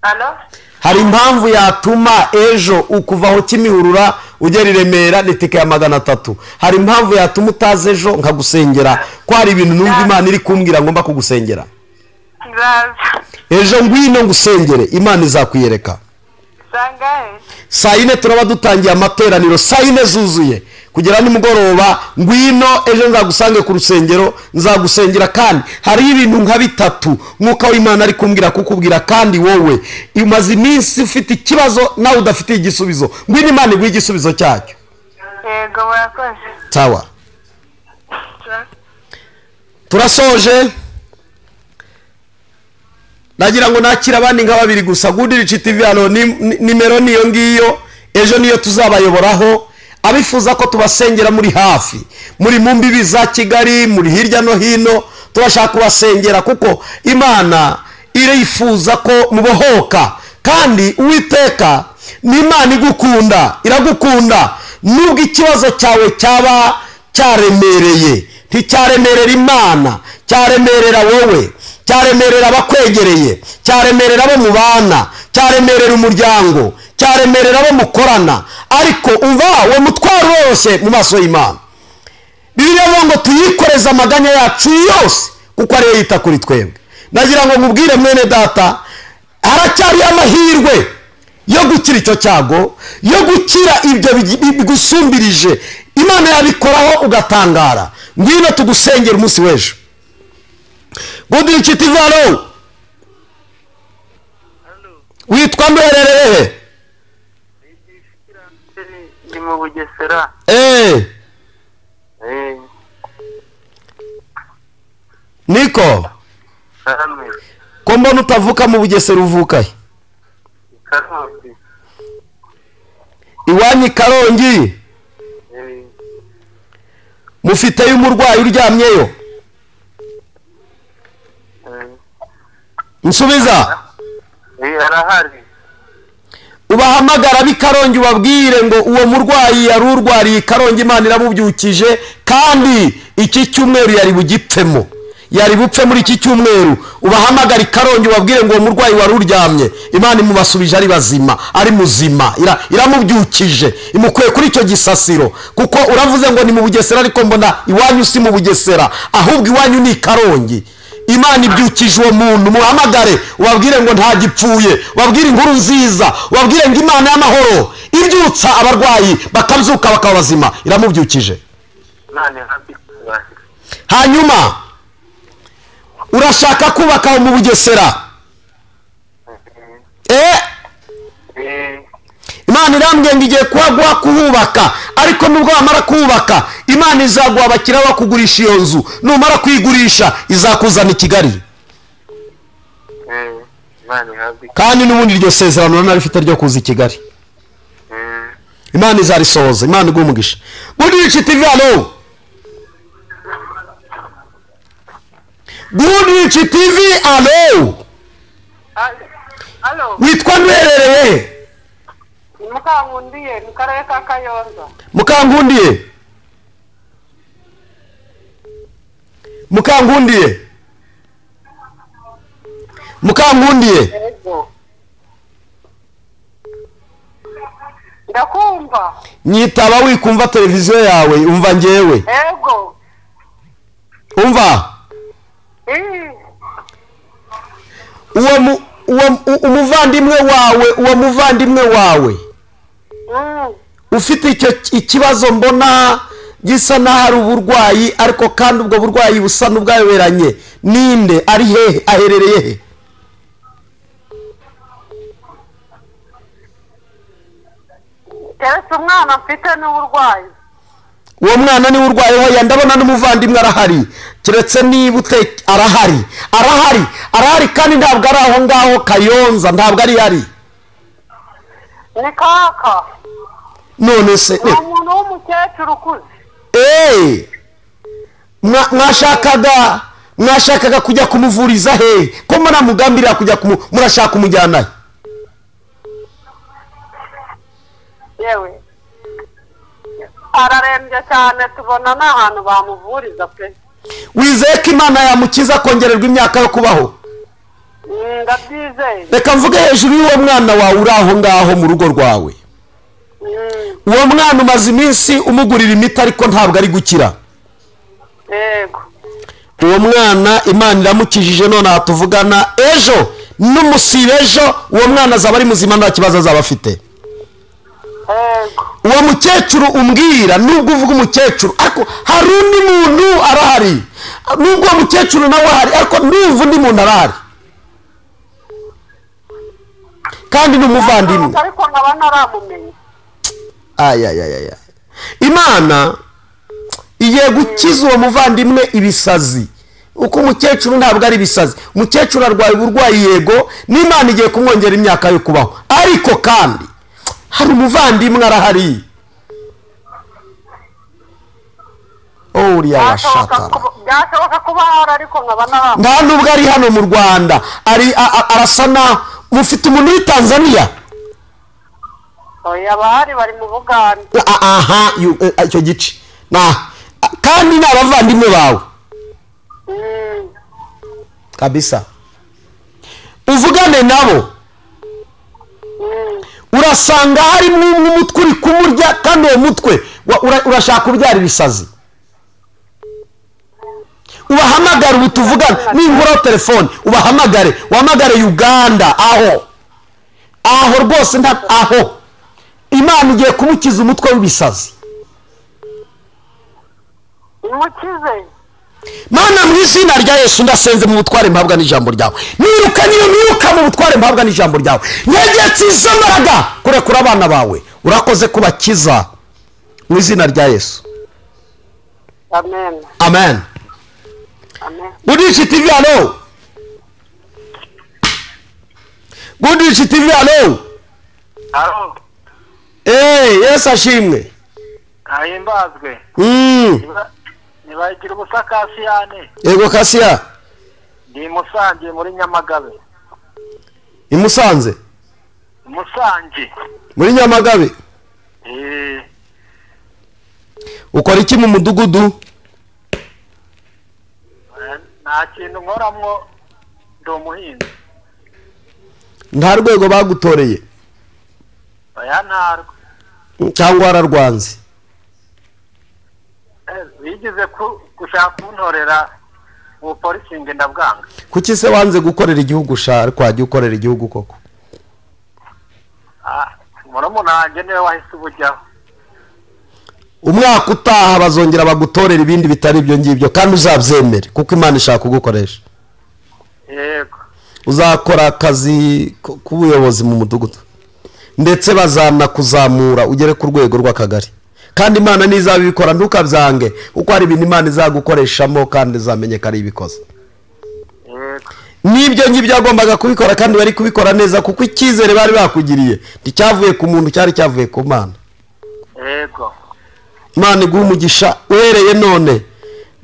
Alo? Hari impamvu yatuma ejo ukuvaho Kimihurura ugera i Remera n'itike ya 300? Hari impamvu yatuma utaza ejo nkagusengera ko hari ibintu numva Imana iri kumbwira ngomba kugusengera? Ejo ngwino ngusengere, Imana izakwiyereka. Sangahe? Saa 4 turaba dutangiye amateraniro, saa 4 zuzuye kugera nimugoroba. Ngwino ejo nzagusange ku rusengero, nzagusengera. Kandi hari ibintu nka 3 mwuka w'Imana ari kumbwira kukubwira, kandi wowe umaze iminsi ufite ikibazo nawe udafite igisubizo. Ngwino Imana iguhe igisubizo cyacyo. Yego murakoze. Sawa, turasoje. Nagira ngo nakira abandi nka 2 gusa. Good Rich TV hano nimero niyo ngiyo, ejo niyo tuzabayoboraho. Abifuza ko tubasengera muri hafi, muri mu mbibi za Kigali, muri hirya no hino, turashaka kubasengera kuko Imana irifuza ko mubohoka. Kandi Uwiteka ni Imana igukunda, iragukunda. Nubwo ikibazo cyawe cyaba cyaremereye, nticyaremerera Imana, cyaremerera wowe, cyaremerera abakwegereye, cyaremerera abo mubana, cyaremerera umuryango, cyaremerera abo mukorana. Ariko umva uwo mutwaro wose mu maso y'Imana. Bibiliya ngo tuyikoreze amaganya yacu yose kuko ari yita kuri twebwe. Nagira ngo mubwire mwene data, haracyari amahirwe yo gukira icyo cyago, yo gukira ibyo bigusumbirije. Imana yabikoraho ugatangara. Ngwino tugusengera umunsi w'ejo. Good Rich TV halo. Witwa mberereye? Ndi mu Bugesera. Niko. Ko mbona utavuka mu Bugesera, uvuka he? Karongi. Iwanyu Karongi? Mufite y'umurwayi uryamyeyo? Nsubiza. Arahari. Ubahamagara bikarongi ubabwire ngo uwo murwayi yari urwariye Karongi, Imana iramubyukije. Kandi iki cyumweru yari bugipfemo, yari bupfe muri iki cyumweru. Ubahamagara Karongi ubabwire ngo uwo murwayi wari uryamye Imana imubasubije ari bazima, ari muzima, iramubyukije, imukuye kuri icyo gisasiro. Kuko uravuze ngo ni mu Bugesera, ariko mbona iwanyu si mu Bugesera, ahubwo iwanyu ni Karongi. Imana ibyukije uwo muntu. Muhamagare ubabwire ngo nta gipfuye, ubabwire inkuru nziza, ubabwire ngo Imana y'amahoro ibyutsa abarwayi bakabyuka bakaba bazima, iramubyukije. Hanyuma urashaka kubaka mu Bugesera? Imana irambwiye ngo igiye kuhaguha kuhubaka, ariko nubwo wamara kuhubaka Imana izaguha abakira bakugurisha iyo nzu. Numara kuyigurisha izakuzana i Kigali. Kandi n'ubundi iryo sezerano narifite ryo kuza i Kigali. Imana izarisohoza. Imana iguhe umugisha. Good Rich TV halo. Good Rich TV halo. Halo. Witwa mberereye? Mukangundiye mu karere ka Kayonza. Mukangundiye? Mukangundiye? Mukangundiye? Yego. Ndakumva. Nyitaba wikumva televiziyo yawe, umva ngewe. Yego. Umva. Uwo muvandimwe wawe ufite icyo ikibazo mbona gisa n'ahari uburwayi, ariko kandi ubwo burwayi busa n'ubwayoberanye. Ninde? Ari hehe? Aherereye he? Ese umwana mfite n'uburwayi. Uwo mwana ni urwaye hoya, ndabona n'umuvandimwe arahari. Kiretse niba arahari kandi ntabwo ari aho ngaho Kayonza, ntabwo ari yari. Ni kaka. None se umuntu w'umukecuru ukuze. mwashakaga kujya kumuvuriza hehe ko muramugambirira kujya murashaka kumujyana yewe ararembye cyane tubona nta hantu bamuvuriza pe wizeye ko imana yamukiza kongererwa imyaka yo kubaho ndabyizeye reka mvuge hejuru y'uwo mwana wawe uri aho ngaho mu rugo rwawe uwo mwana umaze iminsi umugurira imiti ariko ntabwo ari gukira yego uwo mwana imana iramukijije none aha tuvugana ejo n'umusibe ejo uwo mwana azaba ari muzima nta kibazo azaba afite yego uwo mukecuru umbwira nubwo uvuga umukecuru ariko hari undi muntu arahari nubwo uwo mukecuru nawe ahari ariko n'ubu undi muntu arahari kandi ni umuvandimwe ariko nkaba ntaramumenye ayayayaya imana igiye gukiza uwo muvandimwe ibisazi uko umukecuru ntabwo ari ibisazi umukecuru arwaye uburwayi yego n'imana igiye kumwongera imyaka yo kubaho ariko kandi hari umuvandimwe arahari uriya washatara byashoboka kuba hari ariko nkaba ntaramumenye nta nubwo ari hano mu rwanda arasa naho mufite umuntu w'i tanzania oya bahari bari mu Buganda aha icyo gice kandi ni abavandimwe bawe kabisa uvugane nabo urasanga harimo umutwe uri kumurya kandi uwo mutwe urashaka kubyara ibisazi ubahamagare ubu tuvugane ninguraho telefone ubahamagare uhamagare Uganda aho rwose aho imana igiye kumukiza umutwe w'ibisazi imukize mana mu izina rya Yesu ndasenze mu butware mpabwa n'ijambo ryawe niruka mu butware mpabwa n'ijambo ryawe nyegetse izo mbaraga kurekura abana bawe urakoze kubakiza mu izina rya Yesu amen amen Budishi TV alo Budishi TV alo alo Yesu ashimwe ahimbazwe nibagira ubusa Kasiyane yego Kasiya ndi Musange muri Nyamagabe Musanze muri Nyamagabe ukora iki mu mudugudu nta kintu nkoramwo ndi umuhinzi nta rwego bagutoreye oya ntarwo cyangwa wararwanze bigize gushaka kuntorera ubupolisingi ndabwanga kuki se wanze gukorera igihugu ariko wajya ukorera igihugu koko murumuna wanjye niwe wahise ubujyaho umwaka utaha bazongera bagutorera ibindi bitari ibyo ngibyo kandi uzabyemere kuko imana ishaka kugukoresha yego uzakora akazi k'ubuyobozi mu mudugudu ndetse bazanakuzamura ugere ku rwego rw'akagari kandi imana nizabikora ntukabyange uko hari ibintu imana izagukoreshamo kandi uzamenye ko ari ibikoze n'ibyo ngibyo yagombaga kubikora kandi bari kubikora neza kuko icyizere bari bakugiriye nticyavuye ku muntu cyari cyavuye ku mana yego imana iguha umugisha uhereye none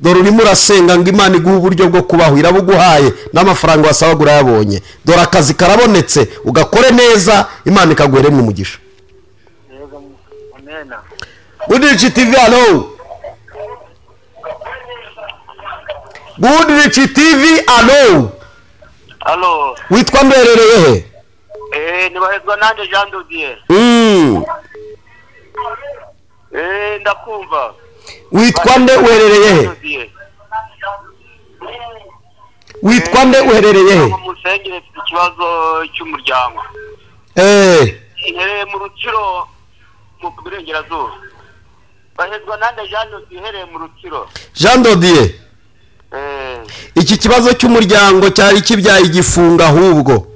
dore urimo urasenga ngo imana iguhe uburyo bwo kubaho irabuguhaye n'amafaranga wasabaga urayabonye dore akazi karabonetse ugakore neza imana ikaguheremo umugisha Budishi TV alo Budishi TV alo witwa mberereye he nibahezwa nande Jean Dodier ndakumva witwa nde uherereye he witwa nde uherereye he musengere mfite ikibazo cy'umuryango ihereye mu Rutsiro mu Burengerazuba bahezwa nande Jean Dodier ihereye mu Rutsiro Jean Dodier iki kibazo cy'umuryango cyari kibyaye igifunga ahubwo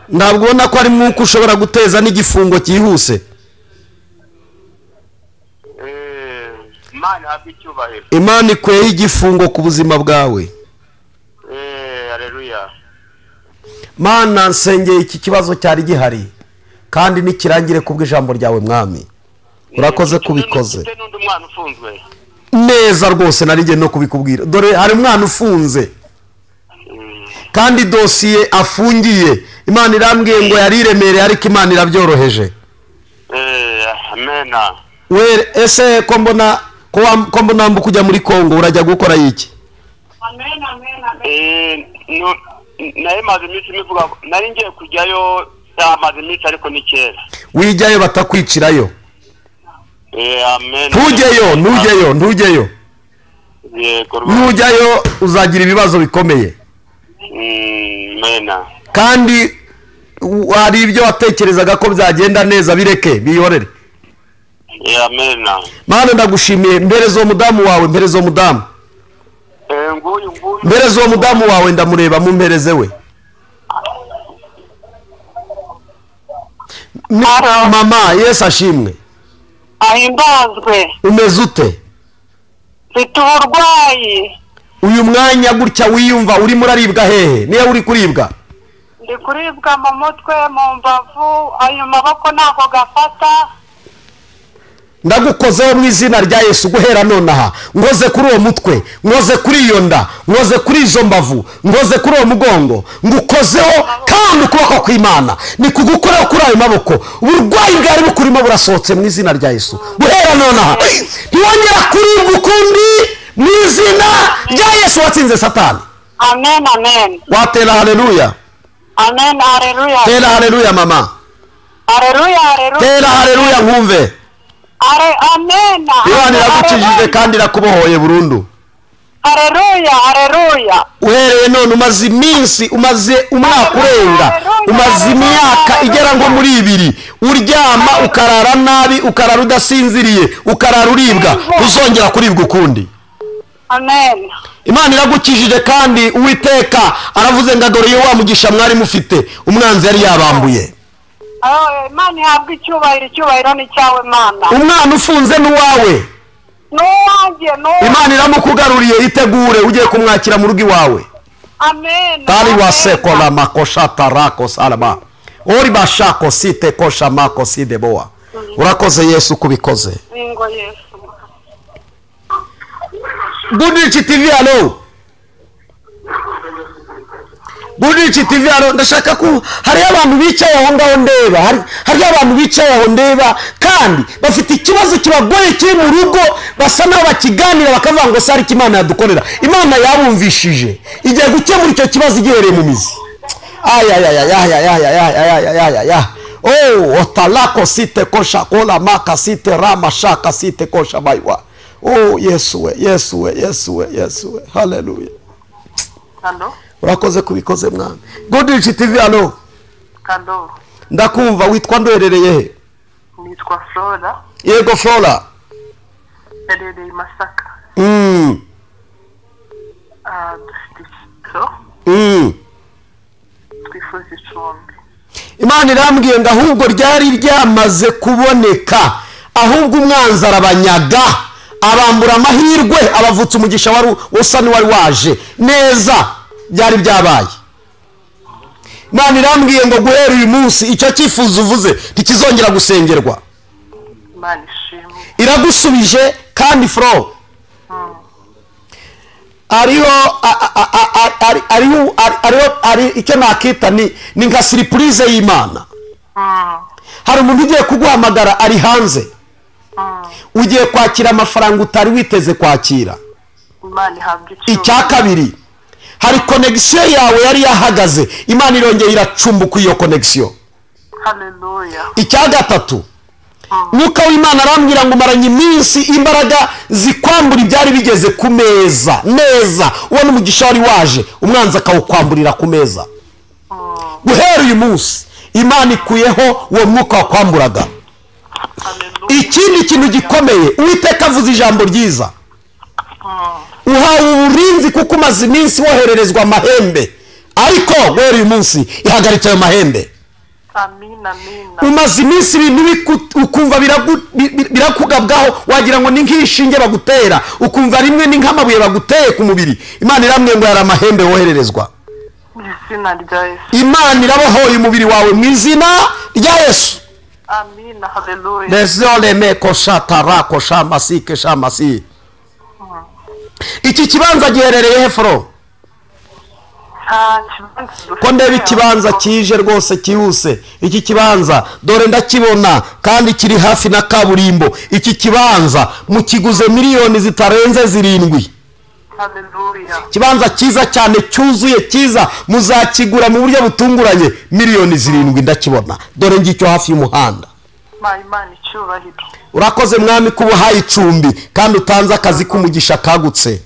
ntabwo ubona ko ari mwuko ushobora guteza n'igifungo cyihuse imana ikweye igifungo ku buzima bwawe haleluya mana nsengeye iki kibazo cyari gihari kandi nikirangire kubw'ijambo ryawe mwami urakoze kubikoze neza rwose narijye no kubikubwira. Dore hari umwana ufunze kandi dosiye afungiye, Imana irambwiye ngo yariremereye ariko Imana irabyoroheje. Amen. We ese ko mbona mbu kujya muri Kongo urajya gukora iki? Amen. Naye maze iminsi mivuga nari ngiye kujyayo amaze iminsi ariko ni kera. Wijyayo batakwicirayo. Amen. Ntugeyo. Yego. Nujyayo uzagira ibibazo bikomeye. Amen. Kandi hari ibyo watekerezaga ko byagenda neza bireke biyorere. Amen. Mana ndagushimiye, mpereza umudamu wawe, mpereza umudamu. Nguyu. Mpereza umudamu wawe ndamureba, mumpereze we. Mama, Yesu ashimwe. Ahimbazwe. Umeze ute? Mfite uburwayi. Uyu mwanya gutya wiyumva urimo uraribwa hehe? Niyo uri kuribwa? Ndi kuribwa mu mutwe, mu mbavu, ayo maboko nako gafata. Ndagukozeho mu izina rya Yesu guhera nonaha. Ngoze kuri uwo mutwe, ngoze kuri iyo nda, ngoze kuri izo mbavu, ngoze kuri uwo mugongo, ngukozeho kandi ukuboko kw'Imana ni kugukoraho kuri ayo maboko. Uburwayi bwari bukurimo burasohotse mu izina rya Yesu guhera nonaha. Ntiwongera kuribwa ukundi mu izina rya Yesu watsinze Satani. Amen. Watera haleluya. Amen. Tera haleluya mama. Haleluya. Tera haleluya nkumve. Amen. Imana iragukijije kandi irakubohoye burundu. Haleluya. Uhereye none umaze iminsi, umaze umwaka urenga, umaze imyaka igera ngo muri 2 uryama ukarara nabi, ukarara udasinziriye, ukarara uribwa, uzongera kuribwa ukundi. Amen. Imana iragukijije kandi Uwiteka aravuze ngo dore yo wamugisha mwari mufite umwanzi yari yabambuye. Imana ihabwa icyubahiro ni cyawe Mana. Umwana ufunze n'uwawe. N'uwanjye. Imana iramukugaruriye, itegure ugiye kumwakira mu rugo iwawe. Amen. Tari waseko la makosha tarako salama. Ori bashako site kosha mako sideboa. Urakoze Yesu kubikoze. Ningo Yesu. Budichi TV alo. Budichi TV alo, ndashaka ko hari abantu bicaye aho ngaho ndeba, hari abantu bicaye aho ndeba kandi bafite ikibazo kibagoye kiri mu rugo, basa naho bakiganira bakavuga ngo sari Imana yadukorera. Imana yabumvishije igiye gukemura icyo kibazo igihereye mu mizi. Aya. Oh, otalako site kosha kola maka site rama shaka site kosha baiwa. Oh, Yesu we. Hallelujah. Hello. Urakoze kubikoze mwana. Goodrich TV alo. Hello. Ndakumva, witwa ndoherereye he? Nitwa Flora. Yego Flora. Herereye Masaka. Twifuza icumbi. Imana irambwiye ngo ahubwo ryari ryamaze kuboneka, ahubwo umwanzi arabanyaga, abambura amahirwe, abavutse umugisha wari usa n'uwari waje neza, byari byabaye. Imana irambwiye ngo guhera uyu munsi icyo cyifuzo uvuze ntikizongera gusengerwa. Imana ishimwe. Iragusubije kandi Fro. Ariho icyo nakita ni nka surprise y'Imana. Hari umuntu ugiye kuguhamagara ari hanze. Ugiye kwakira amafaranga utari witeze kwakira. Imana ihabwa icyubahiro. Icya kabiri, hari connection yawe yari yahagaze, Imana irongeye iracumbuka iyo connection. Haleluya. Icya gatatu, Mwuka w'Imana arambwira ngo maranye iminsi imbaraga zikwambura ibyari bigeze ku meza neza, ubona umugisha wari waje umwanzi akawukwamburira ku meza. Guhera uyu munsi Imana ikuyeho uwo mwuka wakwamburaga. Ikindi kintu gikomeye, Uwiteka avuze ijambo ryiza. Uhawe uburinzi kuko umaze iminsi wohererezwa amahembe, ariko guhera uyu munsi ihagaritse ayo mahembe. Amina. Umaze iminsi ibintu ukumva birakugabwaho, wagira ngo ni nk'ishinge bagutera, ukumva rimwe ni nk'amabuye baguteye ku mubiri. Imana iramwe ngo yari amahembe wohererezwa. Izina rya Yesu. Imana irabohoye umubiri wawe mu izina rya Yesu. Amina. Haleluya. Nezole meko shatara ko shamasi ke shamasi. iki kibanza giherereye he fro? Ko ndeba ikibanza kije rwose kihuse. Iki kibanza dore ndakibona kandi kiri hafi na kaburimbo. Iki kibanza mukiguze miliyoni zitarenze 7. Kibanza cyiza cyane cyuzuye cyiza, muzakigura mu buryo butunguranye miliyoni 7 ndakibona. Dore ngicyo hafi y'umuhanda. Imana icyubahiro. Urakoze mwami kubuhaye icumbi kandi utanze akazi k'umugisha kagutse.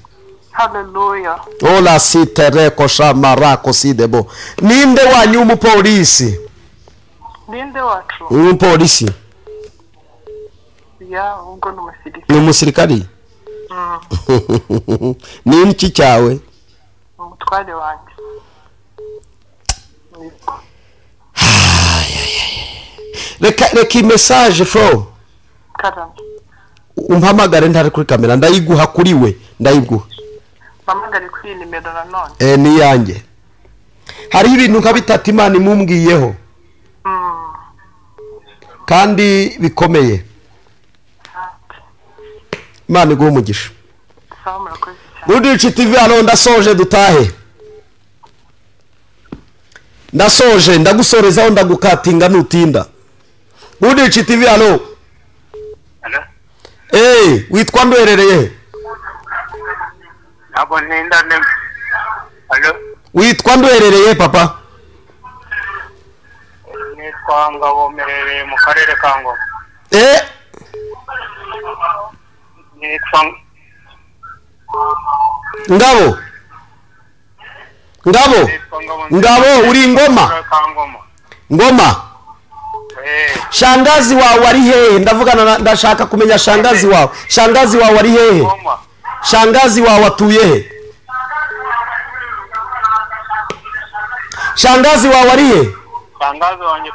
Hallelujah. Ola sitere kosha marako sidebo. Ninde wanyu umupolisi? Ninde wacu? Umupolisi. Ya, ubwo n'umusirikare. Ni umusirikari? Ni iki cyawe? Umutware wanjye. Reka message fro. Karame. Umpamagare ntari kuri kamera ndayiguha kuri we, ndayiguha. Mpamagare kuri nimero nanone. Ni yanjye. Hari ibintu nka bitatu Imana imumbwiyeho. Kandi bikomeye. Imana iguhe umugisha. Sawa murakoze cyane. Budici TV hano ndasoje dutahe. Ndasoje ndagusorezaho ndagukatinga nutinda. Budici TV hano. Witwa ndwerereye? Ntabwo ntinda ne. Allo. Witwa ndwerereye papa? Nitwa Ngabo merereye mu karere ka Ngoma. Ngabo. Ngabo uri Ngoma? Ngoma. Shangazi wawe ari hehe? Ndashaka kumenya shangazi wawe. Shangazi wawe ari hehe? Shangazi wawe atuye he? Shangazi wawe ari he? Shangazi wanjye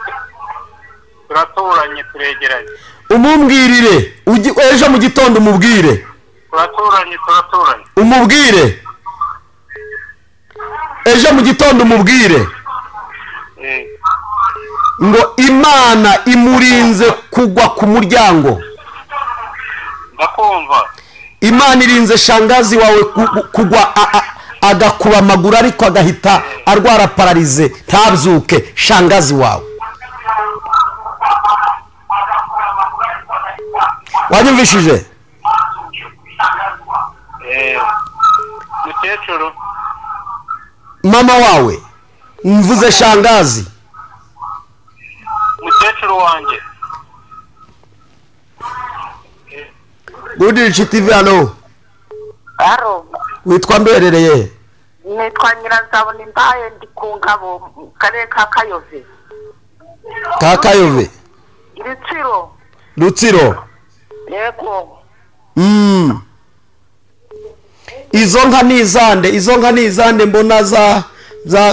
turaturanye turegeranye. Umumbwirire ejo mu gitondo umubwire. Turaturanye. Umubwire. Ejo mu gitondo umubwire. Ngo Imana imurinze kugwa ku muryango. Ndakumva. Imana irinze shangazi wawe kugwa agakuba amaguru ariko agahita arwara paralize ntabyuke. Shangazi wawe wanyumvishije? Mukecuru. Mama wawe mvuze shangazi. Mukecuru wanjye. Budici TV hano. Aro. Witwa ndwerereye? Nitwa Nyiranzabona Imbaye ndi ku Ngabo mu karere ka Kayove. Ka Kayove? Rutsiro. Yego. Izo nka nizande mbona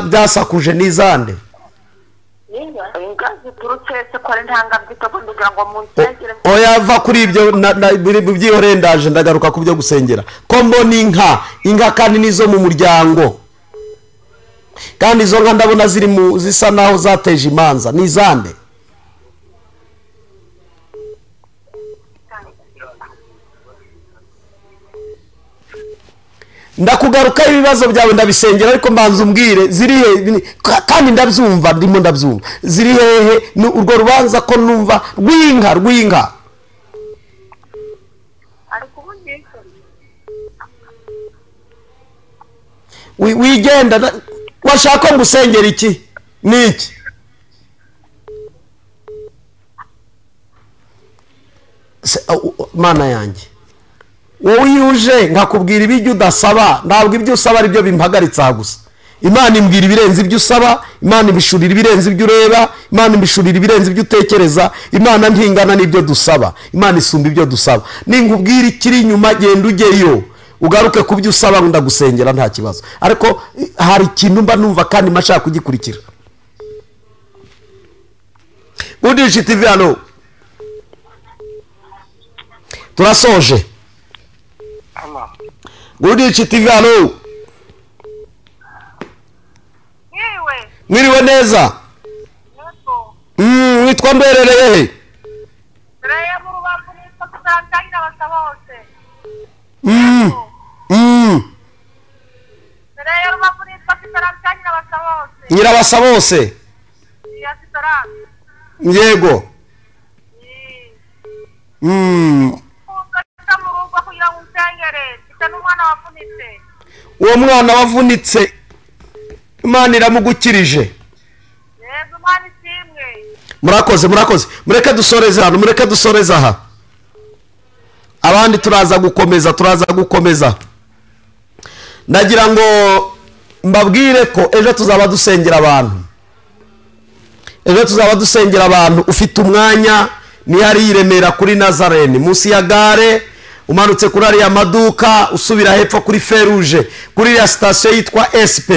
byasakuje nizande. Ingazi turutse ko ari ntanga bwito ndugira ngo mu nsengere. Oya va kuri ibyo byihore ndaje ndagaruka ku byo gusengera. Ko mbona inka kandi nizo mu muryango. Kandi izo nka ndabona zisa naho zateje imanza nizande. Ndakugaruka ibibazo byawe ndabisengera ariko mbanza umbwire ziri he kandi ndabyumva ndimo ndabyumva. Ziri hehe urwo rubanza ko numva rw'inka. Wigenda washaka ngo usengera iki? Niki? Mana yanjye. Wowe yuje nkakubwira ibijyo udasaba ntabwo ibyo usaba ari byo bimpagaritsa gusa. Imana imbwira ibirenze ibyo usaba, Imana ibishurira ibirenze ibyo ureba, Imana ibishurira ibirenze ibyo utekereza, Imana ntingana n'ibyo dusaba, Imana isumba ibyo dusaba. Ninkubwira ikiri inyuma genda ugeyo ugaruke ku byo usaba ndagusengera nta kibazo. Ariko hari ikintu mba numva kandi mashaka kugikurikira. Budici TV hano. Turasoje. Budici TV hano. Mwiriwe neza. Witwa mberereye he? Nyirabasa bose. Yego. Uwo mwana wavunitse Imana iramugukirije. Murakoze mureke dusoreze aha abandi turaza gukomeza ndagira ngo mbabwire ko ejo tuzaba dusengera abantu ufite umwanya ni hari Remera kuri Nazarene munsi ya gare umanutse kuri ariya maduka usubira hepfo kuri Feruje kuri ya station yitwa SP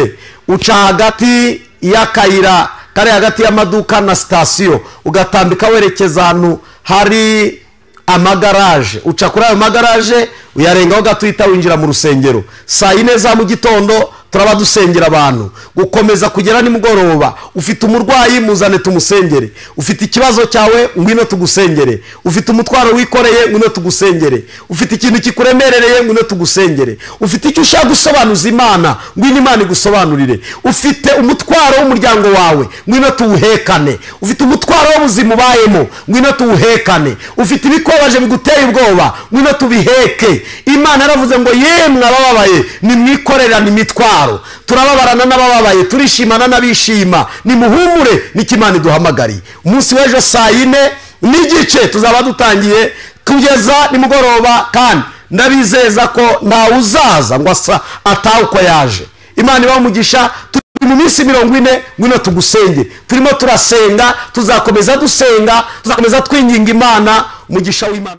uca hagati y'akayira kare hagati y'amaduka na station ugatambika werekeza ahantu hari amagaraje uca kuri ayo magaraje uyarengaho gatuita winjira mu rusengero saa 4 za mu gitondo turaba dusengera abantu gukomeza kugera nimugoroba ufite umurwayi muzane tumusengere ufite ikibazo cyawe ngwino tugusengere ufite umutwaro wikoreye ngwino tugusengere ufite ikintu kikuremerereye ngwino tugusengere ufite icyo ushaka gusobanuza Imana ngwino Imana igusobanurire ufite umutwaro w'umuryango wawe ngwino tuwuhekane ufite umutwaro w'ubuzima ubayemo ngwino tuwuhekane ufite ibikobaje biguteye ubwoba ngwino tubiheke Imana yaravuze ngo yemwe abababaye nimwikorera nimitwaro turababarana n'abababaye turishimana n'abishima nimuhumure n'ikimana iduhamagariye umunsi w'ejo saa 4 n'igice tuzaba dutangiye kugeza nimugoroba kandi ndabizeza ko ntawuzaza ngo atahe uko yaje Imana ibamugisha mu minsi 40 ngwino tugusenge turimo turasenga tuzakomeza dusenga tuzakomeza twinginga Imana umugisha w'Imana.